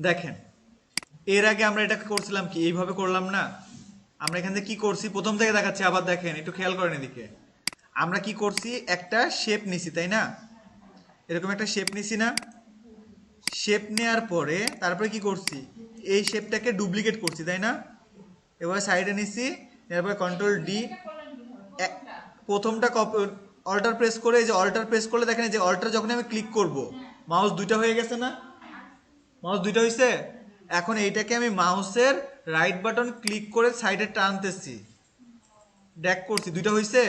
দেখেন এর আগে আমরা এটা করছিলাম কি এইভাবে করলাম না। আমরা এখান থেকে কি করছি প্রথম থেকে দেখাচ্ছি, আবার দেখেন একটু খেয়াল করেন এদিকে। আমরা কি করছি একটা শেপ নিছি তাই না, এরকম একটা শেপ নিছি না। শেপ নেওয়ার পরে তারপরে কি করছি, এই শেপটাকে ডুপ্লিকেট করছি তাই না। এবার সাইডে নিছি, এরপরে কন্ট্রোল ডি, প্রথমটা অল্টার প্রেস করে, এই যে অল্টার প্রেস করলে দেখেন যে অল্টার যখন আমি ক্লিক করব মাউস দুইটা হয়ে গেছে না, মাউস দুইটা হয়েছে। এখন এইটাকে আমি মাউসের রাইট বাটন ক্লিক করে সাইডে টানতেছি, ড্র্যাগ করছি, দুইটা হয়েছে।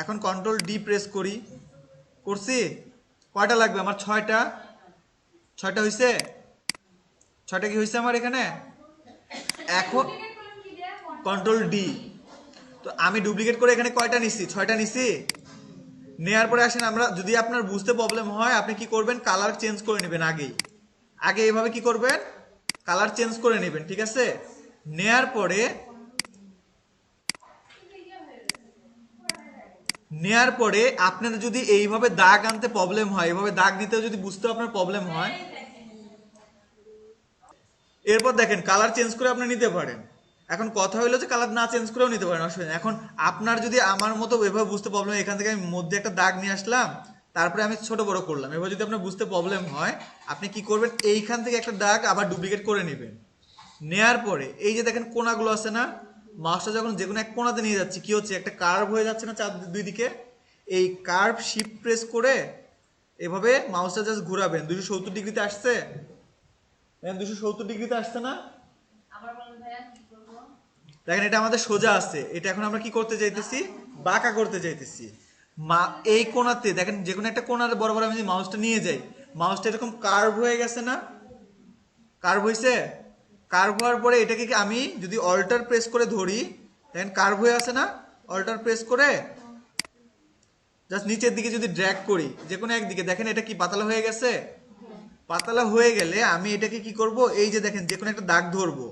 এখন কন্ট্রোল ডি প্রেস করি, করছি। কয়টা লাগবে আমার? ছয়টা। ছয়টা হয়েছে, ছয়টা কি হয়েছে আমার এখানে। এখন কন্ট্রোল ডি, তো আমি ডুপ্লিকেট করে এখানে কয়টা নিছি? ছয়টা নিছি। নেয়ার পরে আসেন আমরা, যদি আপনার বুঝতে প্রবলেম হয় আপনি কি করবেন, কালার চেঞ্জ করে নেবেন আগেই। আগে এইভাবে কি করবেন, কালার চেঞ্জ করে নেবেন, ঠিক আছে। নেয়ার পরে আপনার যদি এইভাবে দাগ আনতে প্রবলেম হয়, এইভাবে দাগ দিতেও যদি বুঝতে আপনার প্রবলেম হয়, এরপর দেখেন কালার চেঞ্জ করে আপনি নিতে পারেন। এখন কথা হলো যে কালার না চেঞ্জ করেও নিতে পারেন, অসুবিধা নেই। এখন আপনার যদি আমার মতো এভাবে বুঝতে প্রবলেম, এখান থেকে আমি মধ্যে একটা দাগ নিয়ে আসলাম, তারপরে আমি ছোট বড় করলাম, এবার যদি আপনার বুঝতে প্রবলেম হয় আপনি কি করবেন, এইখান থেকে একটা দাগ আবার ডুপ্লিকেট করে নেবেন। নেয়ার পরে এই যে দেখেন কোনাগুলো আছে না, মাউসটা যখন যে কোনো এক কোনাতে নিয়ে যাচ্ছি কি হচ্ছে, একটা কার্ভ হয়ে যাচ্ছে না চার দুই দিকে। এই কার্ভ শিফট প্রেস করে এভাবে মাউসটা জাস্ট ঘোরাবেন, 270 ডিগ্রিতে আসছে, 270 ডিগ্রিতে আসছে না। দেখেন এটা আমাদের সোজা আছে, এটা এখন আমরা কি করতে চাইতেছি, বাঁকা করতে চাইতেছি। এই কোণাতে দেখেন যে কোনো একটা কোণার বরাবর আমি যদি মাউসটা নিয়ে যাই, মাউসটা এরকম কার্ভ হয়ে গেছে না, কার্ভ হয়েছে। কার্ভ হওয়ার পরে এটাকে আমি যদি অল্টার প্রেস করে ধরি, দেখেন কার্ভ হয়ে আছে না, অল্টার প্রেস করে জাস্ট নিচের দিকে যদি ড্র্যাগ করি যে কোনো একদিকে, দেখেন এটা কি পাতলা হয়ে গেছে। পাতলা হয়ে গেলে আমি এটাকে কি করব, এই যে দেখেন যে কোনো একটা দাগ ধরবো,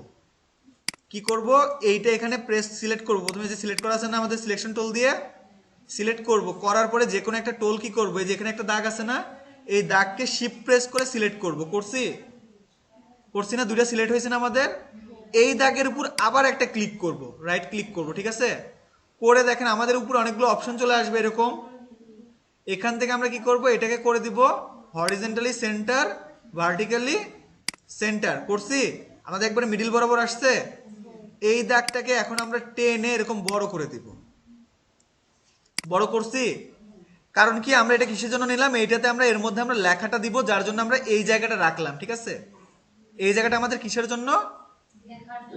কি করব, এইটা এখানে প্রেস সিলেক্ট করব, প্রথমে যে সিলেক্ট করা আছে না আমাদের সিলেকশন টুল দিয়ে, সিলেক্ট করব, করার পরে যে কোনো একটা টোল কি করব, এই যে এখানে একটা দাগ আছে না, এই দাগকে শিফট প্রেস করে সিলেক্ট করব, করছি, করছি না, দুইটা সিলেক্ট হয়েছে না আমাদের। এই দাগের উপর আবার একটা ক্লিক করব, রাইট ক্লিক করব, ঠিক আছে। করে দেখেন আমাদের উপর অনেকগুলো অপশন চলে আসবে এরকম। এখান থেকে আমরা কি করব, এটাকে করে দিব হরিজন্টালি সেন্টার, ভার্টিক্যালি সেন্টার, করছি। আমাদের একবারে মিডিল বরাবর আসছে। এই দাগটাকে এখন আমরা টেনে এরকম বড় করে দিব, বড় করছি। কারণ কি আমরা এটা কিসের জন্য নিলাম, এইটাতে আমরা এর মধ্যে আমরা লেখাটা দিব, যার জন্য আমরা এই জায়গাটা রাখলাম, ঠিক আছে। এই জায়গাটা আমাদের কিসের জন্য,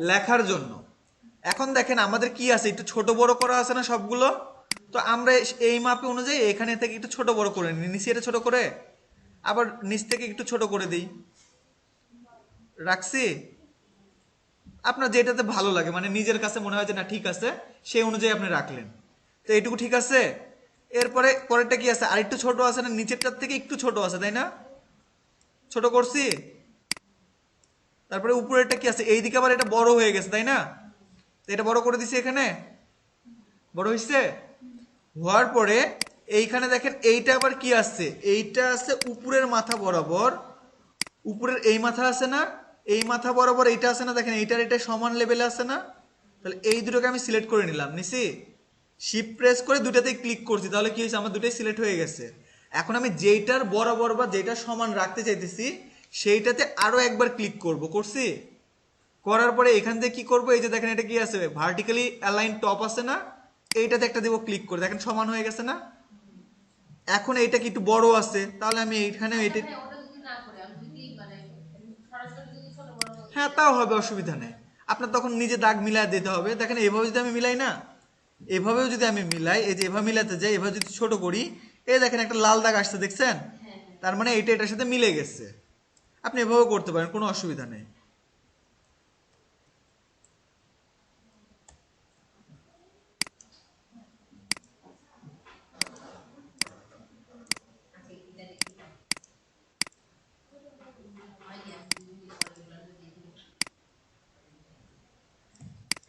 লেখার জন্য। এখন দেখেন আমাদের কি আছে, একটু ছোট বড় করা আছে না সবগুলো, তো আমরা এই মাপে অনুযায়ী এখানে থেকে একটু ছোট বড় করে নিই, নিচে এটা ছোট করে আবার নিচ থেকে একটু ছোট করে দিই, রাখছি। আপনার যেটাতে ভালো লাগে, মানে নিজের কাছে মনে হয় যে না ঠিক আছে, সেই অনুযায়ী আপনি রাখলেন। তো এইটুকু ঠিক আছে। এরপরে পরেরটা কি আছে, আরেকটু ছোট আছে না, নিচেরটার থেকে একটু ছোট আছে তাই না, ছোট করছি। তারপরে উপরেরটা কি আছে, এইদিকে আবার এটা বড় হয়ে গেছে তাই না, তো এটা বড় করে দিছি, এখানে বড় হয়েছে। হওয়ার পরে এইখানে দেখেন এইটা আবার কি আসছে, এইটা আছে উপরের মাথা বরাবর, উপরের এই মাথা আছে না, এই মাথা বরাবর এইটা আছে না, দেখেন এইটার এটা সমান লেভেলে আছে না। তাহলে এই দুটোকে আমি সিলেক্ট করে নিলাম, নিছি, শিফট প্রেস করে দুটাতেই ক্লিক করছি, তাহলে কি হয়েছে, আমার দুটাই সিলেক্ট হয়ে গেছে। এখন আমি যেইটার বরাবর বা যেটা সমান রাখতে চাইতেছি সেইটাতে আরো একবার ক্লিক করব, করছি। করার পরে এখান থেকে কি করব, এই যে দেখেন এটা কি আছে, ভার্টিক্যালি অ্যালাইন টপ আছে না, এইটাতে একটা দেবো ক্লিক করে, দেখেন সমান হয়ে গেছে না। এখন এইটা কি একটু বড় আছে, তাহলে আমি এইখানে এটা, হ্যাঁ তাও হবে, অসুবিধা নেই। আপনার তখন নিজে দাগ মিলাই দিতে হবে। দেখেন এভাবে যদি আমি মিলাই না, এভাবেও যদি আমি মিলাই, এই যে এভাবে মিলাতে যাই, এভাবে যদি ছোট করি, এই দেখেন একটা লাল দাগ আসছে, দেখছেন, তার মানে এটা এটার সাথে মিলে গেছে। আপনি এভাবেও করতে পারেন, কোনো অসুবিধা নেই।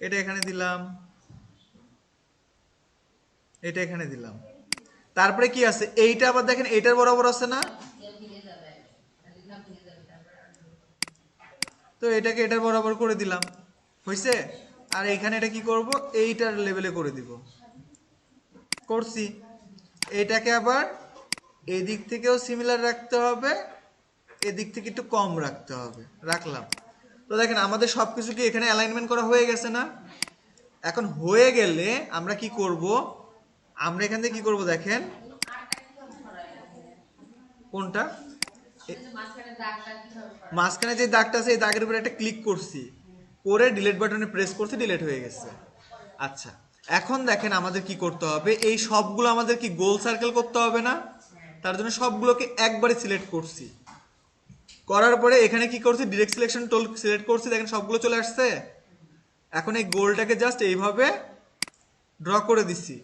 এটা এখানে দিলাম, এটা এখানে দিলাম। তারপরে কি আছে, এইটা আবার দেখেন এইটার বরাবর আছে না, তো এটাকে এটার বরাবর করে দিলাম, হয়েছে। আর এইখানে এটা কি করব, এইটার লেভেলে করে দিব, করছি। এটাকে আবার এই দিক থেকেও সিমিলার রাখতে হবে, এদিক থেকে একটু কম রাখতে হবে, রাখলাম। তো দেখেন আমাদের সবকিছু কি এখানে অ্যালাইনমেন্ট করা হয়ে গেছে না? এখন হয়ে গেলে আমরা কি করব, আমরা এখান থেকে কি করব দেখেন, কোনটা মাঝখানে যে দাগটা আছে এই দাগের উপরে একটা ক্লিক করছি, করে ডিলিট বাটনে প্রেস করছি, ডিলিট হয়ে গেছে। আচ্ছা, এখন দেখেন আমাদের কি করতে হবে, এই সবগুলো আমাদের কি গোল সার্কেল করতে হবে না? তার জন্য সবগুলোকে একবারে সিলেক্ট করছি, করার পরে এখানে কি করছি, ডিরেক্ট সিলেকশন টুল সিলেক্ট করছি, দেখেন সবগুলো চলে আসছে। এখন এই গোলটাকে জাস্ট এইভাবে ড্র করে দিচ্ছি,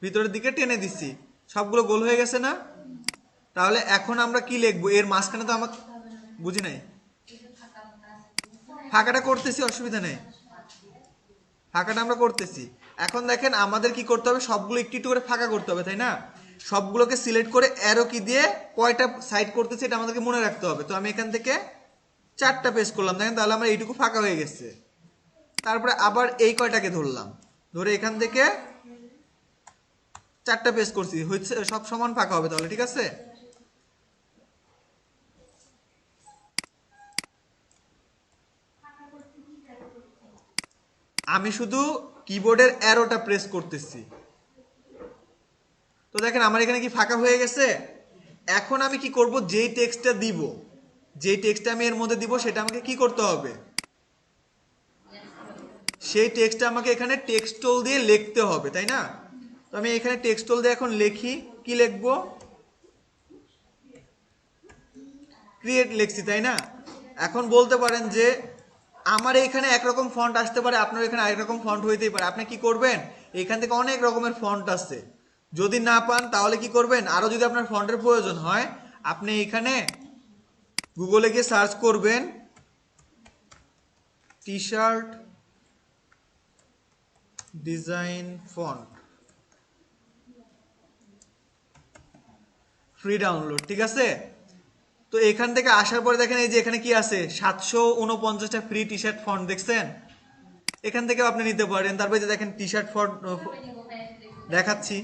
ভিতরের দিকে টেনে দিচ্ছি, সবগুলো গোল হয়ে গেছে না? তাহলে এখন আমরা কি লিখবো, এর মাঝখানে তো আমাকে, বুঝি নাই, ফাঁকাটা করতেছি, অসুবিধা নেই, ফাঁকাটা আমরা করতেছি। এখন দেখেন আমাদের কি করতে হবে, সবগুলো একটু একটু করে ফাঁকা করতে হবে, তাই না? সবগুলোকে সিলেক্ট করে অ্যারো কি দিয়ে কয়টা সাইড করতেছি এটা আমাদেরকে মনে রাখতে হবে। তো আমি এখান থেকে 4টা পেজ করলাম, দেখেন, তাহলে আমার এইটুকু ফাঁকা হয়ে গেছে। তারপরে আবার এই কয়টাকে ধরলাম, ধরে এখান থেকে 4টা পেজ করছি, হচ্ছে সব সমান ফাঁকা হবে তাহলে, ঠিক আছে? আমি শুধু কিবোর্ডের অ্যারোটা প্রেস করতেছি। তো দেখেন আমার এখানে কি ফাঁকা হয়ে গেছে। এখন আমি কি করব, যেই টেক্সটটা দিব, যেই টেক্সটটা আমি এর মধ্যে দিব সেটা আমাকে কি করতে হবে, সেই টেক্সটটা আমাকে এখানে টেক্সট টুল দিয়ে লিখতে হবে, তাই না? তো আমি এখানে টেক্সট টুল দিয়ে এখন লিখি, কি লিখবো, ক্রিয়েট লিখছি, তাই না? এখন বলতে পারেন যে আমার এখানে একরকম ফন্ট আসতে পারে, আপনার এখানে আরেক রকম ফন্ট হইতেই পারে। আপনি কি করবেন, এখান থেকে অনেক রকমের ফন্ট আছে, যদি না পান তাহলে কি করবেন, আরো যদি আপনার ফন্টের প্রয়োজন হয়, আপনি এখানে গুগলে গিয়ে সার্চ করবেন T shirt design font, free download, ঠিক আছে? তো এখান থেকে আসার পরে দেখেন এই যে এখানে কি আছে, 749টা ফ্রি টি শার্ট ফন্ট, দেখছেন? এখান থেকেও আপনি নিতে পারেন। তারপরে যে দেখেন টি শার্ট ফন্ট দেখাচ্ছি।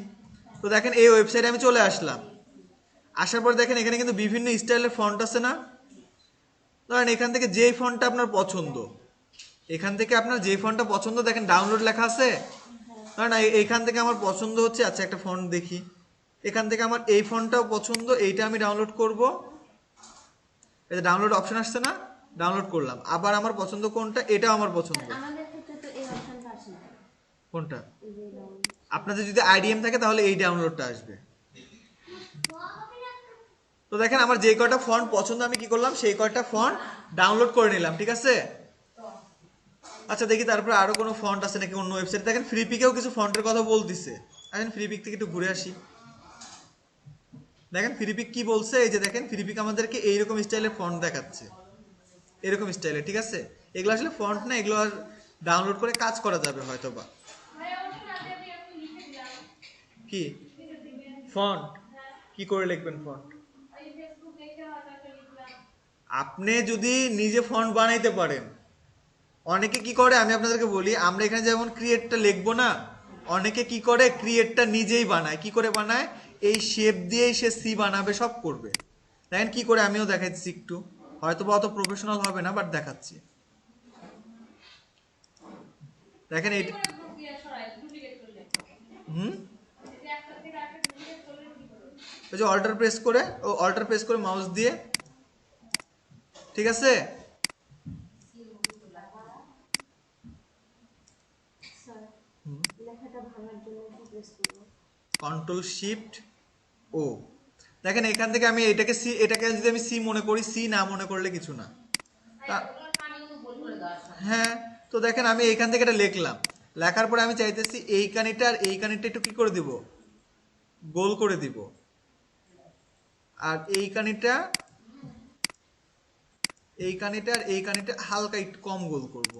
তো দেখেন এই ওয়েবসাইটে আমি চলে আসলাম, আসার পর দেখেন এখানে কিন্তু বিভিন্ন স্টাইলের ফন্ট আছে না? ধরেন এখান থেকে যেই ফন্টটা আপনার পছন্দ, এখান থেকে আপনার যে ফন্টটা পছন্দ, দেখেন ডাউনলোড লেখা আছে। ধরেন এইখান থেকে আমার পছন্দ হচ্ছে, আচ্ছা একটা ফন্ট দেখি, এখান থেকে আমার এই ফন্টটাও পছন্দ, এইটা আমি ডাউনলোড করব। এই যে ডাউনলোড অপশন আসছে না, ডাউনলোড করলাম। আবার আমার পছন্দ কোনটা, এটাও আমার পছন্দ। কোনটা? আপনাদের যদি আইডিএম থাকে তাহলে এই ডাউনলোডটা আসবে। তো দেখেন আমার যে কয়টা ফন্ট পছন্দ আমি কি করলাম, সেই কয়টা ফন্ট ডাউনলোড করে নিলাম, ঠিক আছে? আচ্ছা দেখি তারপরে আরো কোনো ফন্ট আছে নাকি অন্য ওয়েবসাইট। দেখেন ফ্রিপিকেও কিছু ফন্টের কথা বলতেছে, আসেন ফ্রিপিক থেকে একটু ঘুরে আসি। দেখেন ফ্রিপিক কি বলছে, এই যে দেখেন ফ্রিপিক আমাদেরকে এইরকম স্টাইলের ফন্ট দেখাচ্ছে, এরকম স্টাইলে, ঠিক আছে? এগুলো আসলে ফন্ট না, এগুলো আর ডাউনলোড করে কাজ করা যাবে হয়তো বা। কি ফন্ট, কি করে লিখবেন ফন্ট? আপনি যদি নিজে ফন্ট বানাইতে পারেন, অনেকে কি করে আমি আপনাদেরকে বলি, আমরা এখানে যেমন ক্রিয়েটটা লিখবো না, অনেকে কি করে ক্রিয়েটটা নিজেই বানায়। কি করে বানায়, এই শেপ দিয়েই সে সি বানাবে, সব করবে। দেখেন কি করে, আমিও দেখাচ্ছি একটু, হয়তো বা অত প্রফেশনাল হবে না, বাট দেখাচ্ছি। দেখেন এই, হুম, ওই যে অল্টার প্রেস করে, ও অল্টার প্রেস করে মাউস দিয়ে, ঠিক আছে? কন্ট্রোল শিফট ও। দেখেন এখান থেকে আমি এটাকে সি, এটাকে যদি আমি সি মনে করি, সি না মনে করলে কিছু না। হ্যাঁ, তো দেখেন আমি এইখান থেকে এটা লিখলাম, লেখার পরে আমি চাইতেছি এই কানিটা আর এই কানিটা একটু কি করে দিব, গোল করে দিব। আর এই কানিটা, এই কানিটা আর এই কানিটা হালকা একটু কম গোল করব,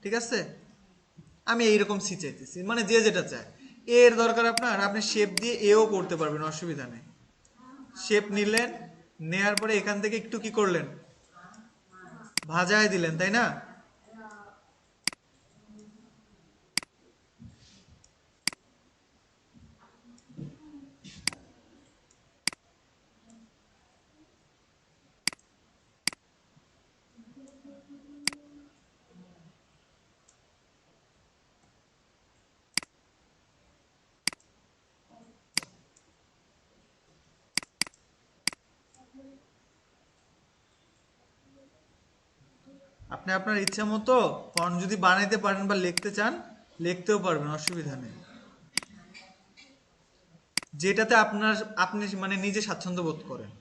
ঠিক আছে? আমি এইরকম সি চাইতেছি, মানে যে যেটা চায়। এর দরকার আপনার, আপনি শেপ দিয়ে এও করতে পারবেন, অসুবিধা নেই। শেপ নিলেন, নেয়ার পরে এখান থেকে একটু কি করলেন, ভাজায় দিলেন, তাই না? আপনি আপনার ইচ্ছা মতো ফন্ট যদি বানাইতে পারেন বা লিখতে চান লিখতেও পারবেন, অসুবিধা নেই। যেটাতে আপনার আপনি মানে নিজে স্বাচ্ছন্দ্য বোধ করেন।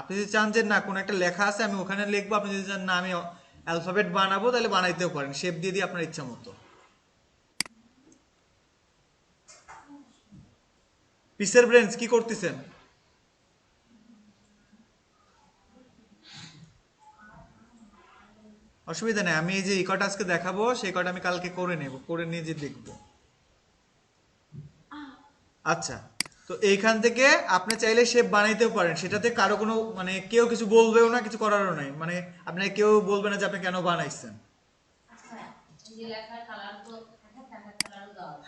আপনি যদি চান যে না কোনো একটা লেখা আছে আমি ওখানে লিখবো, আপনি যদি চান না আমি অ্যালফাবেট বানাবো, তাহলে বানাইতেও পারেন, শেপ দিয়ে দিয়ে আপনার ইচ্ছা মতো। পিসের ব্রেন্স কি করতেছেন? অসুবিধা নেই, আমি এই যে এই কটা আজকে দেখাবো সেই কটা আমি কালকে করে নেব, করে নিয়ে যে দেখবো। আচ্ছা, তো এইখান থেকে আপনি চাইলে শেপ বানাইতেও পারেন, সেটাতে কারো কোনো মানে কেউ কিছু বলবেও না, কিছু করারও নাই, মানে আপনাকে কেউ বলবে না যে আপনি কেন বানাইছেন।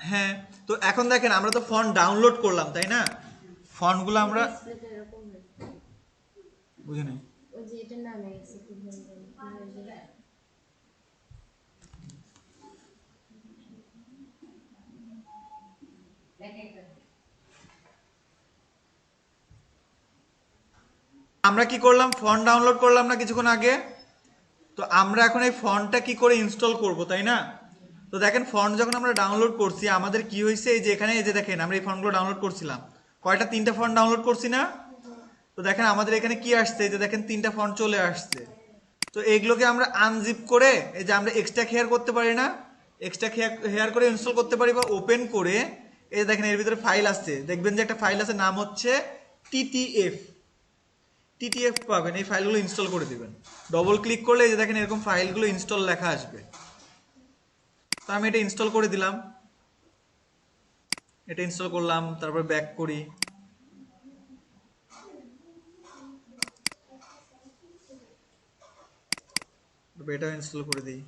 হ্যাঁ, তো এখন দেখেন আমরা তো ফন্ট ডাউনলোড করলাম তাই না? ফন্টগুলো আমরা ডিসপ্লেটা এরকম হয়েছে। বুঝে নেই। ওই যে এটার নামে গেছে কি বলবো, আমরা কি করলাম, ফন্ট ডাউনলোড করলাম না কিছুক্ষণ আগে? তো আমরা এখন এই ফন্টটা কি করে ইনস্টল করব, তাই না? তো দেখেন ফন্ট যখন আমরা ডাউনলোড করছি আমাদের কি হয়েছে, এই যে এখানে এই যে দেখেন আমরা এই ফন্টগুলো ডাউনলোড করছিলাম, কয়টা, 3টা ফন্ট ডাউনলোড করছি না? তো দেখেন আমাদের এখানে কি আসছে, এই যে দেখেন 3টা ফন্ট চলে আসছে। তো এইগুলোকে আমরা আনজিপ করে এই যে আমরা এক্সট্রা হেয়ার করতে পারি না, এক্সট্রা হেয়ার করে ইনস্টল করতে পারি, বা ওপেন করে এই দেখেন এর ভিতরে ফাইল আছে, দেখবেন যে একটা ফাইল আছে নাম হচ্ছে টিটিএফ। টিটিএফ পাবেন, এই ফাইলগুলো ইনস্টল করে দিবেন। ডবল ক্লিক করলে এই যে দেখেন এরকম ফাইলগুলো ইনস্টল লেখা আসবে। তো আমি এটা ইনস্টল করে দিলাম, এটা ইনস্টল করলাম, তারপর ব্যাক করি, এটাও ইনস্টল করে দিই।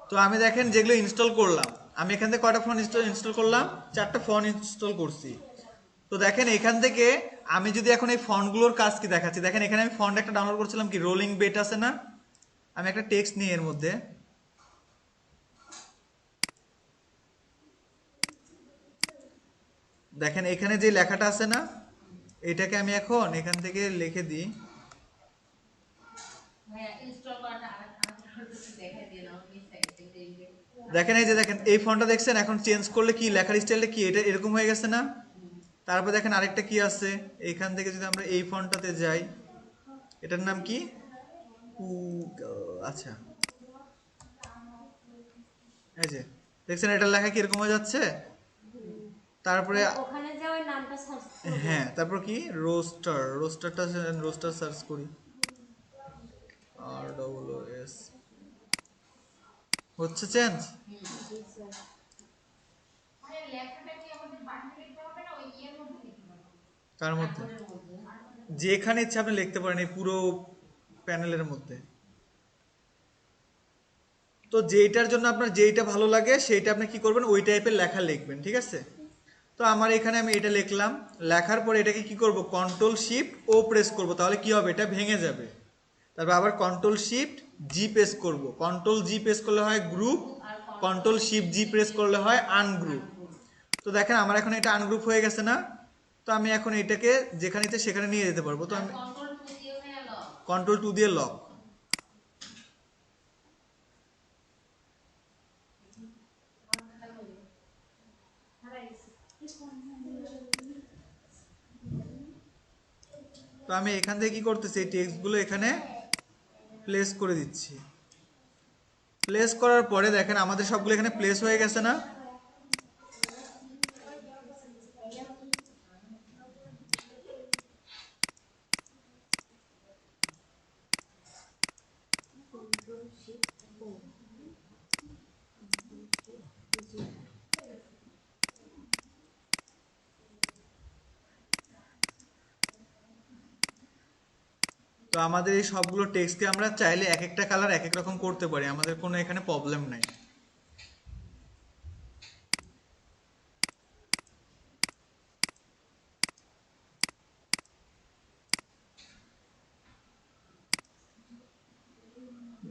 তো আমি দেখেন যেগুলো ইনস্টল করলাম, আমি এখান থেকে কয়টা ফোন ইনস্টল করলাম, 4টা ফোন ইনস্টল করছি। তো দেখেন এখান থেকে আমি যদি এখন এই ফন্টগুলোর কাজ কি দেখাচ্ছি, দেখেন এখানে আমি ফন্ট একটা ডাউনলোড করছিলাম কি, রোলিং বেট আছে না? আমি একটা টেক্সট নিই এর মধ্যে, দেখেন এখানে যে লেখাটা আছে না, এটাকে আমি এখন এখান থেকে লিখে দিই। দেখেন এই যে দেখেন এই ফন্টটা দেখছেন, এখন চেঞ্জ করলে কি লেখার স্টাইলটা কি এটা এরকম হয়ে গেছে না? তারপর দেখেন আরেকটা কি আছে, এইখান থেকে যদি আমরা এই ফন্টটাতে যাই, এটার নাম কি, আচ্ছা এই যে দেখছেন এটার লেখা কি এরকম হয়ে যাচ্ছে। তারপরে মানে ওখানে যে ওই নামটা সার্চ করব। হ্যাঁ, তারপর কি রোস্টার, রোস্টারটা রোস্টার সার্চ করি, ROOS, হচ্ছে চেঞ্জ জি স্যার। কার মধ্যে, যেখানে ইচ্ছা আপনি লিখতে পারেন এই পুরো প্যানেলের মধ্যে। তো যেইটার জন্য আপনার যেইটা ভালো লাগে সেইটা আপনি কি করবেন, ওই টাইপের লেখা লিখবেন, ঠিক আছে? তো আমার এখানে আমি এটা লিখলাম, লেখার পরে এটাকে কি করব, কন্ট্রোল শিফট ও প্রেস করব, তাহলে কি হবে, এটা ভেঙে যাবে। তারপর আবার কন্ট্রোল শিফট জি প্রেস করব, কন্ট্রোল জি প্রেস করলে হয় গ্রুপ, কন্ট্রোল শিফট জি প্রেস করলে হয় আনগ্রুপ। তো দেখেন আমার এখন এটা আনগ্রুপ হয়ে গেছে না? তো আমি এখন এটাকে যেখানে ইচ্ছে সেখানে নিয়ে যেতে পারবো। তো আমি কন্ট্রোল টু দিয়ে লক। তো আমি এখান থেকে কি করতেছি, এই টেক্সটগুলো এখানে প্লেস করে দিচ্ছি। প্লেস করার পরে দেখেন আমাদের সবগুলো এখানে প্লেস হয়ে গেছে না? তো আমাদের এই সবগুলো টেক্সটকে আমরা চাইলে এক একটা কালার এক এক রকম করতে পারি, আমাদের কোনো এখানে প্রবলেম নাই।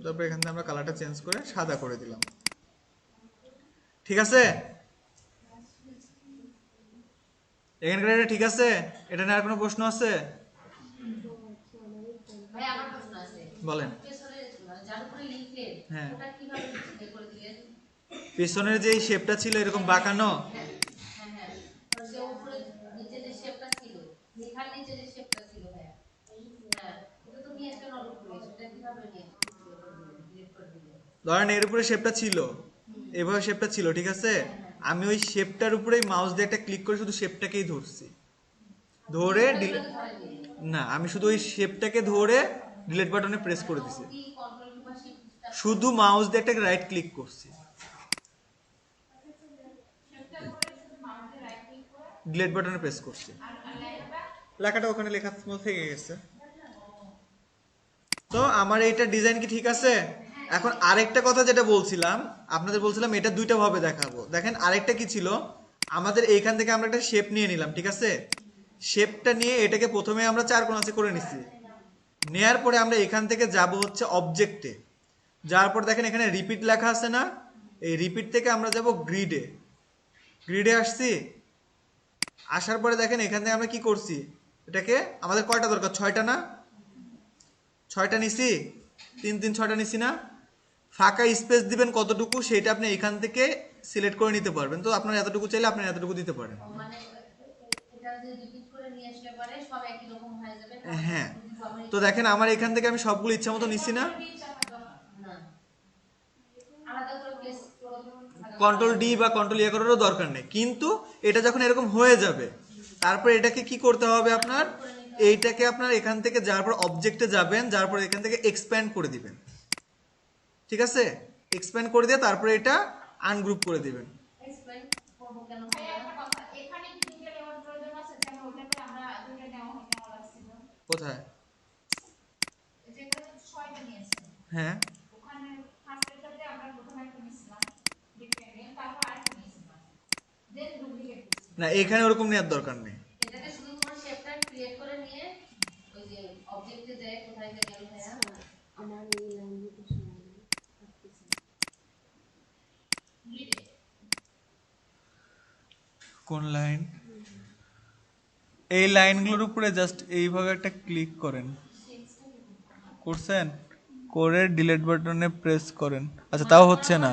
তারপর এখান থেকে আমরা কালারটা চেঞ্জ করে সাদা করে দিলাম। ঠিক আছে, এখানকার এটা ঠিক আছে? এটা নিয়ে আর কোনো প্রশ্ন আছে? ভাই আমার প্রশ্ন আছে। বলেন। পেছনে যার উপরে লিখলেন হ্যাঁ। ওটা কিভাবে ইয়ে করে দিলেন? পেছনের যে শেপটা ছিল এরকম বাঁকানো, হ্যাঁ হ্যাঁ, আর যে উপরে নিচে যে শেপটা ছিল, লেখার নিচে যে শেপটা ছিল ভাইয়া, হ্যাঁ ওটা তো নিয়ে আসলেন অল্প করে, সেটা কিভাবে নিয়ে ডিলিট করে দিলেন? ধরেন এর উপরে শেপটা ছিল, এভাবে শেপটা ছিল, ঠিক আছে, আমি ওই শেপটার উপরেই মাউস দিয়ে একটা ক্লিক করে শুধু শেপটাকেই ধরছি, ধরে না, আমি শুধু ওই শেপটাকে ধরে ডিলিট বাটনে প্রেস করে দিছি, কি কন্ট্রোল কিংবা শিফট শুধু মাউস দিয়ে একটা রাইট ক্লিক করছি, ডিলিট বাটনে প্রেস করছি, লেখাটা ওখানে লেখা থেকে গেছে। তো আমার এইটা ডিজাইন কি ঠিক আছে? এখন আরেকটা কথা যেটা বলছিলাম, আপনাদের বলছিলাম এটা দুইটা ভাবে দেখাবো। দেখেন আরেকটা কি ছিল, আমাদের এইখান থেকে আমরা একটা শেপ নিয়ে নিলাম, ঠিক আছে, শেপটা নিয়ে এটাকে প্রথমে আমরা চার কোণাচে করে নিছি, নেয়ার পরে আমরা এখান থেকে যাব হচ্ছে অবজেক্টে, যাওয়ার পর দেখেন এখানে রিপিট লেখা আছে না, এই রিপিট থেকে আমরা যাব গ্রিডে, গ্রিডে আসছি, আসার পরে দেখেন এখান থেকে আমরা কি করছি, এটাকে আমাদের কয়টা দরকার, 6টা না, 6টা নিছি, 3 3 6টা নিছি না, ফাঁকা স্পেস দিবেন কতটুকু সেটা আপনি এখান থেকে সিলেক্ট করে নিতে পারবেন, তো আপনার এতটুকু চাইলে আপনি এতটুকু দিতে পারেন। মানে এটা যে রিপিট করে নিয়ে আসলে পরে সব একই রকম হয়ে যাবে। হ্যাঁ, তো দেখেন আমার এখান থেকে আমি সবগুলো ইচ্ছা মতো নিছি না, না আলাদা করে প্লেস কন্ট্রোল ডি বা কন্ট্রোল ইয়ে করারও দরকার নেই, কিন্তু এটা যখন এরকম হয়ে যাবে তারপর এটাকে কি করতে হবে আপনার, এইটাকে আপনার এখান থেকে যাওয়ার পর অবজেক্টে যাবেন, যাওয়ার পর এখান থেকে এক্সপ্যান্ড করে দিবেন, ঠিক আছে, এক্সপ্যান্ড করে দিয়ে তারপরে এটা আনগ্রুপ করে দিবেন। এক্সপ্লেইন করব কেন এখানে কি দুইটা নেওয়ার প্রয়োজন আছে? যেন ওটাতে আমরা দুইটা নেওয়া লাগছিল। কোথায়? যেখানে 6টা নিয়েছি হ্যাঁ, ওখানে ফার্স্টেরটাতে আমরা প্রথমে একটা নিয়েছিলাম ডিফারেন্ট, তারপর আরেকটা নিয়েছিলাম, দেন ডুপ্লিকেট করছি। না এখানে ওরকম নেওয়ার দরকার নেই, এটাকে শুধু তোমার শেপটা ক্রিয়েট করে নিয়ে ওই যে অবজেক্টে যায় কোথায় যায় গেল ভাইয়া আমার এই লাইনগুলো সরানো আসতেছে না। গ্রিডে কোন লাইন? এই লাইনগুলোর উপরে জাস্ট এইভাবে একটা ক্লিক করেন, করছেন, করে ডিলিট বাটনে প্রেস করেন, আচ্ছা তাও হচ্ছে না,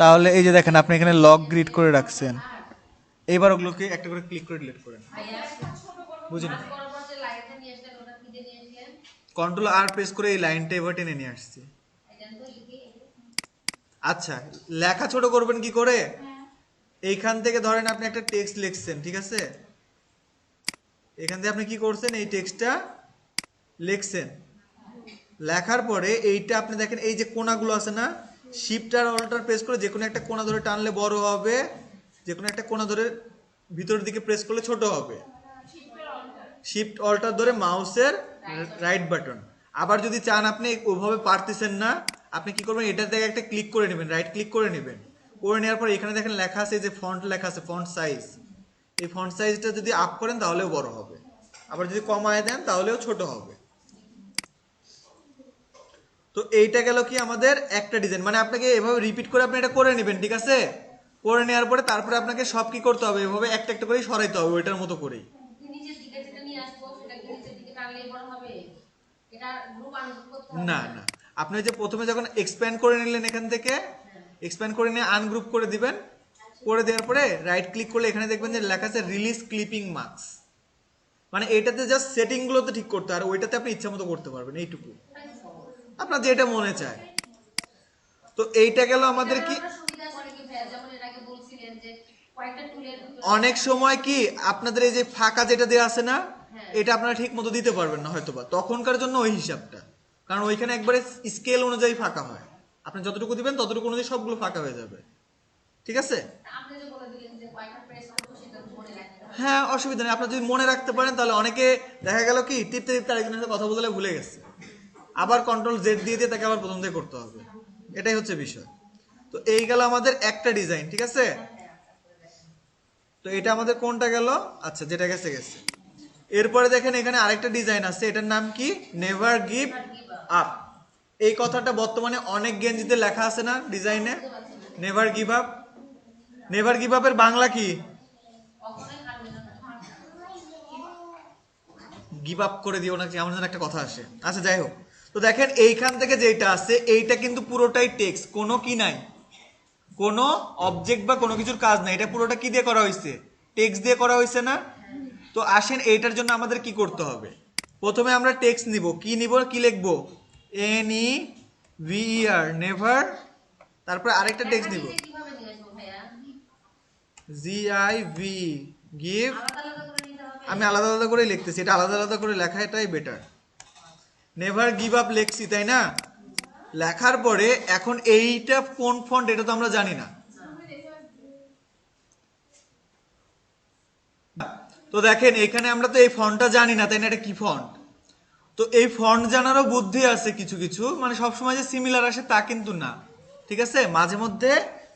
তাহলে এই যে দেখেন আপনি এখানে লক গ্রিড করে রাখছেন, এইবার ওগুলোকে একটা করে ক্লিক করে ডিলিট করেন, ভাইয়া বুঝলেন? বরাবর যে লাইনটা নিয়ে আসলেন ওটা কি দিয়ে নিয়ে আসলেন? কন্ট্রোল আর প্রেস করে এই লাইনটা এবার টেনে নিয়ে আসছি। এটা তো লিখে আচ্ছা, লেখা ছোট করবেন কি করে, এইখান থেকে ধরেন আপনি একটা টেক্সট লিখছেন, ঠিক আছে, এখান থেকে আপনি কি করছেন, এই টেক্সটটা লিখছেন, লেখার পরে এইটা আপনি দেখেন এই যে কোণাগুলো আছে না, শিফট আর অল্টার প্রেস করে যে কোনো একটা কোণা ধরে টানলে বড় হবে, যে কোনো একটা কোণা ধরে ভিতরের দিকে প্রেস করলে ছোট হবে, শিফট অল্টার ধরে মাউসের রাইট বাটন। আবার যদি চান আপনি ওভাবে পারতেছেন না, আপনি কি করবেন, এটা থেকে একটা ক্লিক করে নেবেন, রাইট ক্লিক করে নেবেন, করে নেওয়ার পর এখানে দেখেন লেখা আছে যে ফন্ট লেখা আছে, ফন্ট সাইজ, এই ফন্ট সাইজটা যদি আপ করেন তাহলেও বড় হবে, আবার যদি কমায় দেন তাহলেও ছোট হবে। তো এইটা গেল কি আমাদের একটা ডিজাইন, মানে আপনাকে এভাবে রিপিট করে আপনি এটা করে নেবেন, ঠিক আছে, করে নেওয়ার পরে তারপরে আপনাকে সব কি করতে হবে, এভাবে একটা একটা করেই সরাইতে হবে ওইটার মতো করেই। নিচের দিকে যেটা নিয়ে আসবো সেটা কি নিচের দিকে টানলেই বড় হবে? এটা গ্রুপ আনগ্রুপ করতে হবে না না, আপনি যে প্রথমে যখন এক্সপ্যান্ড করে নিলেন এখান থেকে, এক্সপ্যান্ড করে নিয়ে আনগ্রুপ করে দিবেন, করে দেওয়ার পরে রাইট ক্লিক করলে এখানে দেখবেন যে লেখা আছে রিলিজ ক্লিপিং মার্কস, মানে এটাতে জাস্ট সেটিং গুলোতে ঠিক করতে, আর ওইটাতে আপনি ইচ্ছা মতো করতে পারবেন, এইটুকু আপনার যেটা মনে চায়। তো এইটা গেল আমাদের কি, সুবিধা আছে কি ভাইয়া? যেমন এর আগে বলছিলেন যে কয়েকটা টুলের অনেক সময় কি আপনাদের এই যে ফাঁকা যেটা দেওয়া আছে না, এটা আপনারা ঠিক মতো দিতে পারবেন না হয়তোবা, তখনকার জন্য ওই হিসাবটা, কারণ ওইখানে একবারে স্কেল অনুযায়ী ফাঁকা হয়, আপনি যতটুকু দিবেন ততটুকু অনুযায়ী সবগুলো ফাঁকা হয়ে যাবে, ঠিক আছে। আপনি যে বলে দিলেন যে কয়েকটা প্রেস করবো সেটা তো মনে রাখতে হবে। হ্যাঁ, অসুবিধা নেই, আপনার যদি মনে রাখতে পারেন তাহলে, অনেকে দেখা গেল কি টিপতে টিপতে আরেকজনের সাথে কথা বলতে ভুলে গেছে, আবার কন্ট্রোল জেড দিয়ে দিয়ে তাকে আবার প্রথম থেকে করতে হবে, এটাই হচ্ছে বিষয়। তো এই গেল আমাদের একটা ডিজাইন, ঠিক আছে। তো এটা আমাদের কোনটা গেল, আচ্ছা যেটা গেছে গেছে। এরপরে দেখেন এখানে আরেকটা ডিজাইন আছে, এটার নাম কি, নেভার গিভ আপ। এই কথাটা বর্তমানে অনেক গেঞ্জিতে লেখা আছে না ডিজাইনে, never give up. Never give আপের বাংলা কি, কখনোই হারবে না। গিভ আপ করে দিও না, এমন যেন একটা কথা আসে। আচ্ছা যাই হোক, তো দেখেন এইখান থেকে যেটা আছে এইটা কিন্তু পুরোটাই টেক্সট, কোনো কি নাই, কোনো অবজেক্ট বা কোনো কিছুর কাজ নাই, এটা পুরোটা কি দিয়ে করা হয়েছে, টেক্সট দিয়ে করা হয়েছে না। তো আসেন এইটার জন্য আমাদের কি করতে হবে, প্রথমে আমরা টেক্সট নিব, কি নিব, কি লিখবো, NEVER নেভার, তারপরে আরেকটা টেক্সট নিব নিচে কিভাবে নিয়ে আসবো ভাইয়া? GIV give. আলাদা আলাদা করে নিতে হবে? আমি আলাদা আলাদা করে লিখতেছি, এটা আলাদা আলাদা করে লেখা এটাই বেটার। নেভার গিভ আপ লিখছি তাই না, লেখার পরে এখন এইটা কোন ফন্ট এটা তো আমরা জানি না। তো দেখেন এখানে আমরা তো এই ফন্টটা জানি না তাই না, এটা কি ফন্ট। তো এই ফন্ট জানারও বুদ্ধি আছে কিছু কিছু, মানে সবসময় যে সিমিলার আসে তা কিন্তু না, ঠিক আছে, মাঝে মধ্যে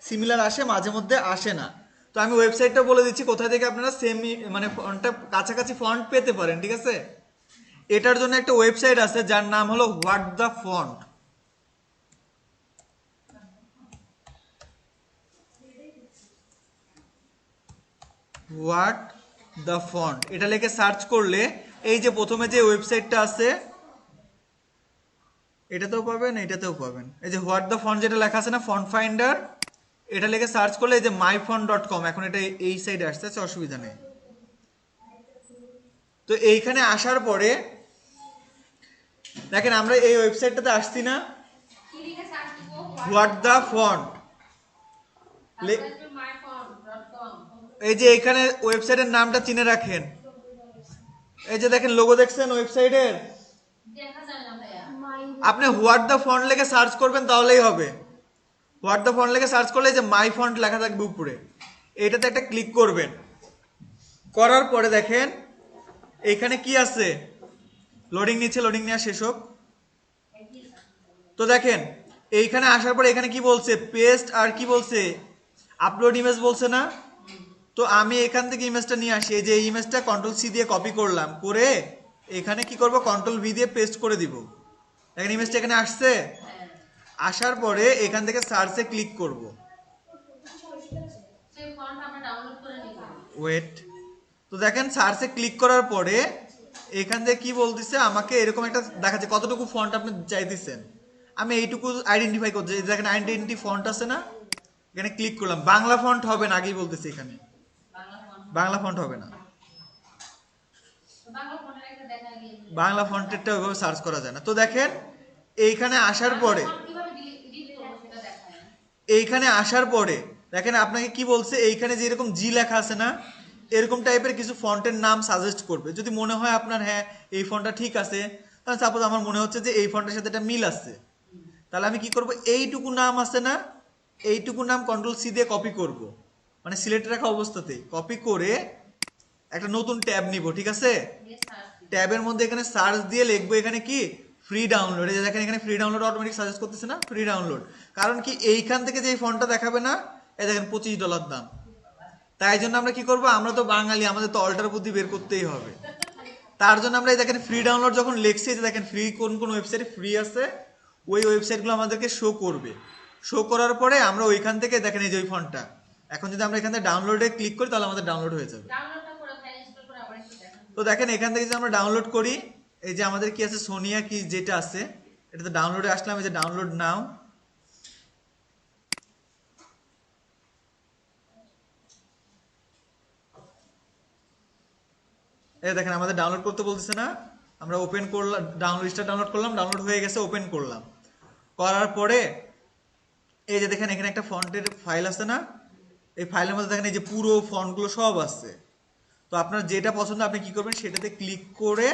সিমিলার আসে মাঝে মধ্যে আসে না। তো আমি ওয়েবসাইটটা বলে দিচ্ছি কোথা থেকে আপনারা সেমি মানে ফন্টটা কাছাকাছি ফন্ট পেতে পারেন, ঠিক আছে। এটার জন্য একটা ওয়েবসাইট আছে যার নাম হলো what the font. What the font এটা লিখে সার্চ করলে এই যে প্রথমে যে ওয়েবসাইটটা আছে এটাতেও পাবেন, এটাতেও পাবেন, এই যে হোয়াট দ্য ফন্ট যেটা লেখা আছে না, ফন্ট ফাইন্ডার, এটা লিখে সার্চ করলে এই যে myfont.com, এখন এটা এই সাইডে আসছে, অসুবিধা নেই। তো এইখানে আসার পরে দেখেন আমরা এই ওয়েবসাইটটাতে আসছি না, কি লিখে সার্চ দিব? What the font. myphone.com। এই যে এখানে ওয়েবসাইটের নামটা চিনে রাখেন, এই যে দেখেন লোগো দেখছেন ওয়েবসাইটের, দেখা যায় না ভাইয়া। আপনি হোয়াট দ্য ফন্ট লিখে সার্চ করবেন তাহলেই হবে। হোয়াট দ্য ফন্ট লিখে সার্চ করলে যে মাই ফন্ট লেখা থাকবে উপরে, এইটাতে একটা ক্লিক করবেন, করার পরে দেখেন এখানে কি আছে, লোডিং নিচ্ছে, লোডিং নেওয়া শেষ হোক। তো দেখেন এইখানে আসার পরে এখানে কি বলছে, পেস্ট আর কি বলছে, আপলোড ইমেজ বলছে না। তো আমি এখান থেকে ইমেজটা নিয়ে আসি, এই যে ইমেজটা কন্ট্রোল সি দিয়ে কপি করলাম, করে এখানে কি করব, কন্ট্রোল ভি দিয়ে পেস্ট করে দিব। দেখেন ইমেজটা এখানে আসছে, আসার পরে এখান থেকে সার্চে ক্লিক করব, সেই ফন্ট আমরা ডাউনলোড করে নিব। ওয়েট। তো দেখেন সার্চে ক্লিক করার পরে এখান থেকে কি বলতেছে, আমাকে এরকম একটা দেখাচ্ছে কতটুকু ফন্ট আপনি চাইতেছেন, আমি এইটুকু আইডেন্টিফাই করছি, দেখেন আইডেন্টি ফন্ট আছে না, এখানে ক্লিক করলাম। বাংলা ফন্ট হবে না, আগেই বলতেছি এখানে বাংলা ফন্ট। বাংলা ফন্ট হবে না, বাংলা ফন্টের একটা দেখা গিয়ে বাংলা ফন্টেরটা ওইভাবে সার্চ করা যায় না। তো দেখেন এইখানে আসার পরে, কিভাবে ডিলিট করব সেটা দেখায়। এইখানে আসার পরে দেখেন আপনাকে কি বলছে, এইখানে যে এরকম জি লেখা আছে না, এরকম টাইপের কিছু ফন্টের নাম সাজেস্ট করবে। যদি মনে হয় আপনার হ্যাঁ এই ফন্টটা ঠিক আছে, তাহলে সাপোজ আমার মনে হচ্ছে যে এই ফন্টের সাথে এটা মিল আছে, তাহলে আমি কি করব, এইটুকু নাম আছে না, এইটুকু নাম কন্ট্রোল সি দিয়ে কপি করব, মানে সিলেক্ট রাখা অবস্থাতেই কপি করে একটা নতুন ট্যাব নিব, ঠিক আছে। দিয়ে সার্চ দিব। ট্যাবের মধ্যে এখানে সার্চ দিয়ে লিখবো এখানে কি, ফ্রি ডাউনলোড। এই যে দেখেন এখানে ফ্রি ডাউনলোড অটোমেটিক সাজেস্ট করতেছে না, ফ্রি ডাউনলোড। কারণ কি এইখান থেকে যে এই ফন্টটা দেখাবে না, এই দেখেন $25 দাম। তাই জন্য আমরা কি করব, আমরা তো বাঙালি, আমাদের তো অল্টার বুদ্ধি বের করতেই হবে। তার জন্য আমরা এই দেখেন ফ্রি ডাউনলোড যখন লিখছি, যে দেখেন ফ্রি কোন কোন ওয়েবসাইটে ফ্রি আছে, ওই ওয়েবসাইটগুলো আমাদেরকে শো করবে। শো করার পরে আমরা ওইখান থেকে দেখেন এই যে ওই ফন্টটা, এখন যদি আমরা এখান থেকে ডাউনলোডে ক্লিক করি তাহলে আমাদের ডাউনলোড হয়ে যাবে। ডাউনলোডটা করে ফাইল ইনস্টল করে আবার একটু দেখান। তো দেখেন এখান থেকে যদি আমরা ডাউনলোড করি, এই যে আমাদের কি আছে, সোনিয়া কি যেটা আছে, এটাতে ডাউনলোডে আসলাম, এই যে ডাউনলোড নাও। এই দেখেন আমাদের ডাউনলোড করতে বলতেছে না, আমরা ওপেন করলাম, ডাউনলোড করলাম, ডাউনলোড হয়ে গেছে, ওপেন করলাম, করার পরে এই যে দেখেন এখানে একটা ফন্টের ফাইল আছে না, এই ফাইলের মধ্যে দেখেন এই যে পুরো ফন্টগুলো সব আছে। তো আপনার যেটা পছন্দ আপনি কি করবেন, সেটাতে ক্লিক করে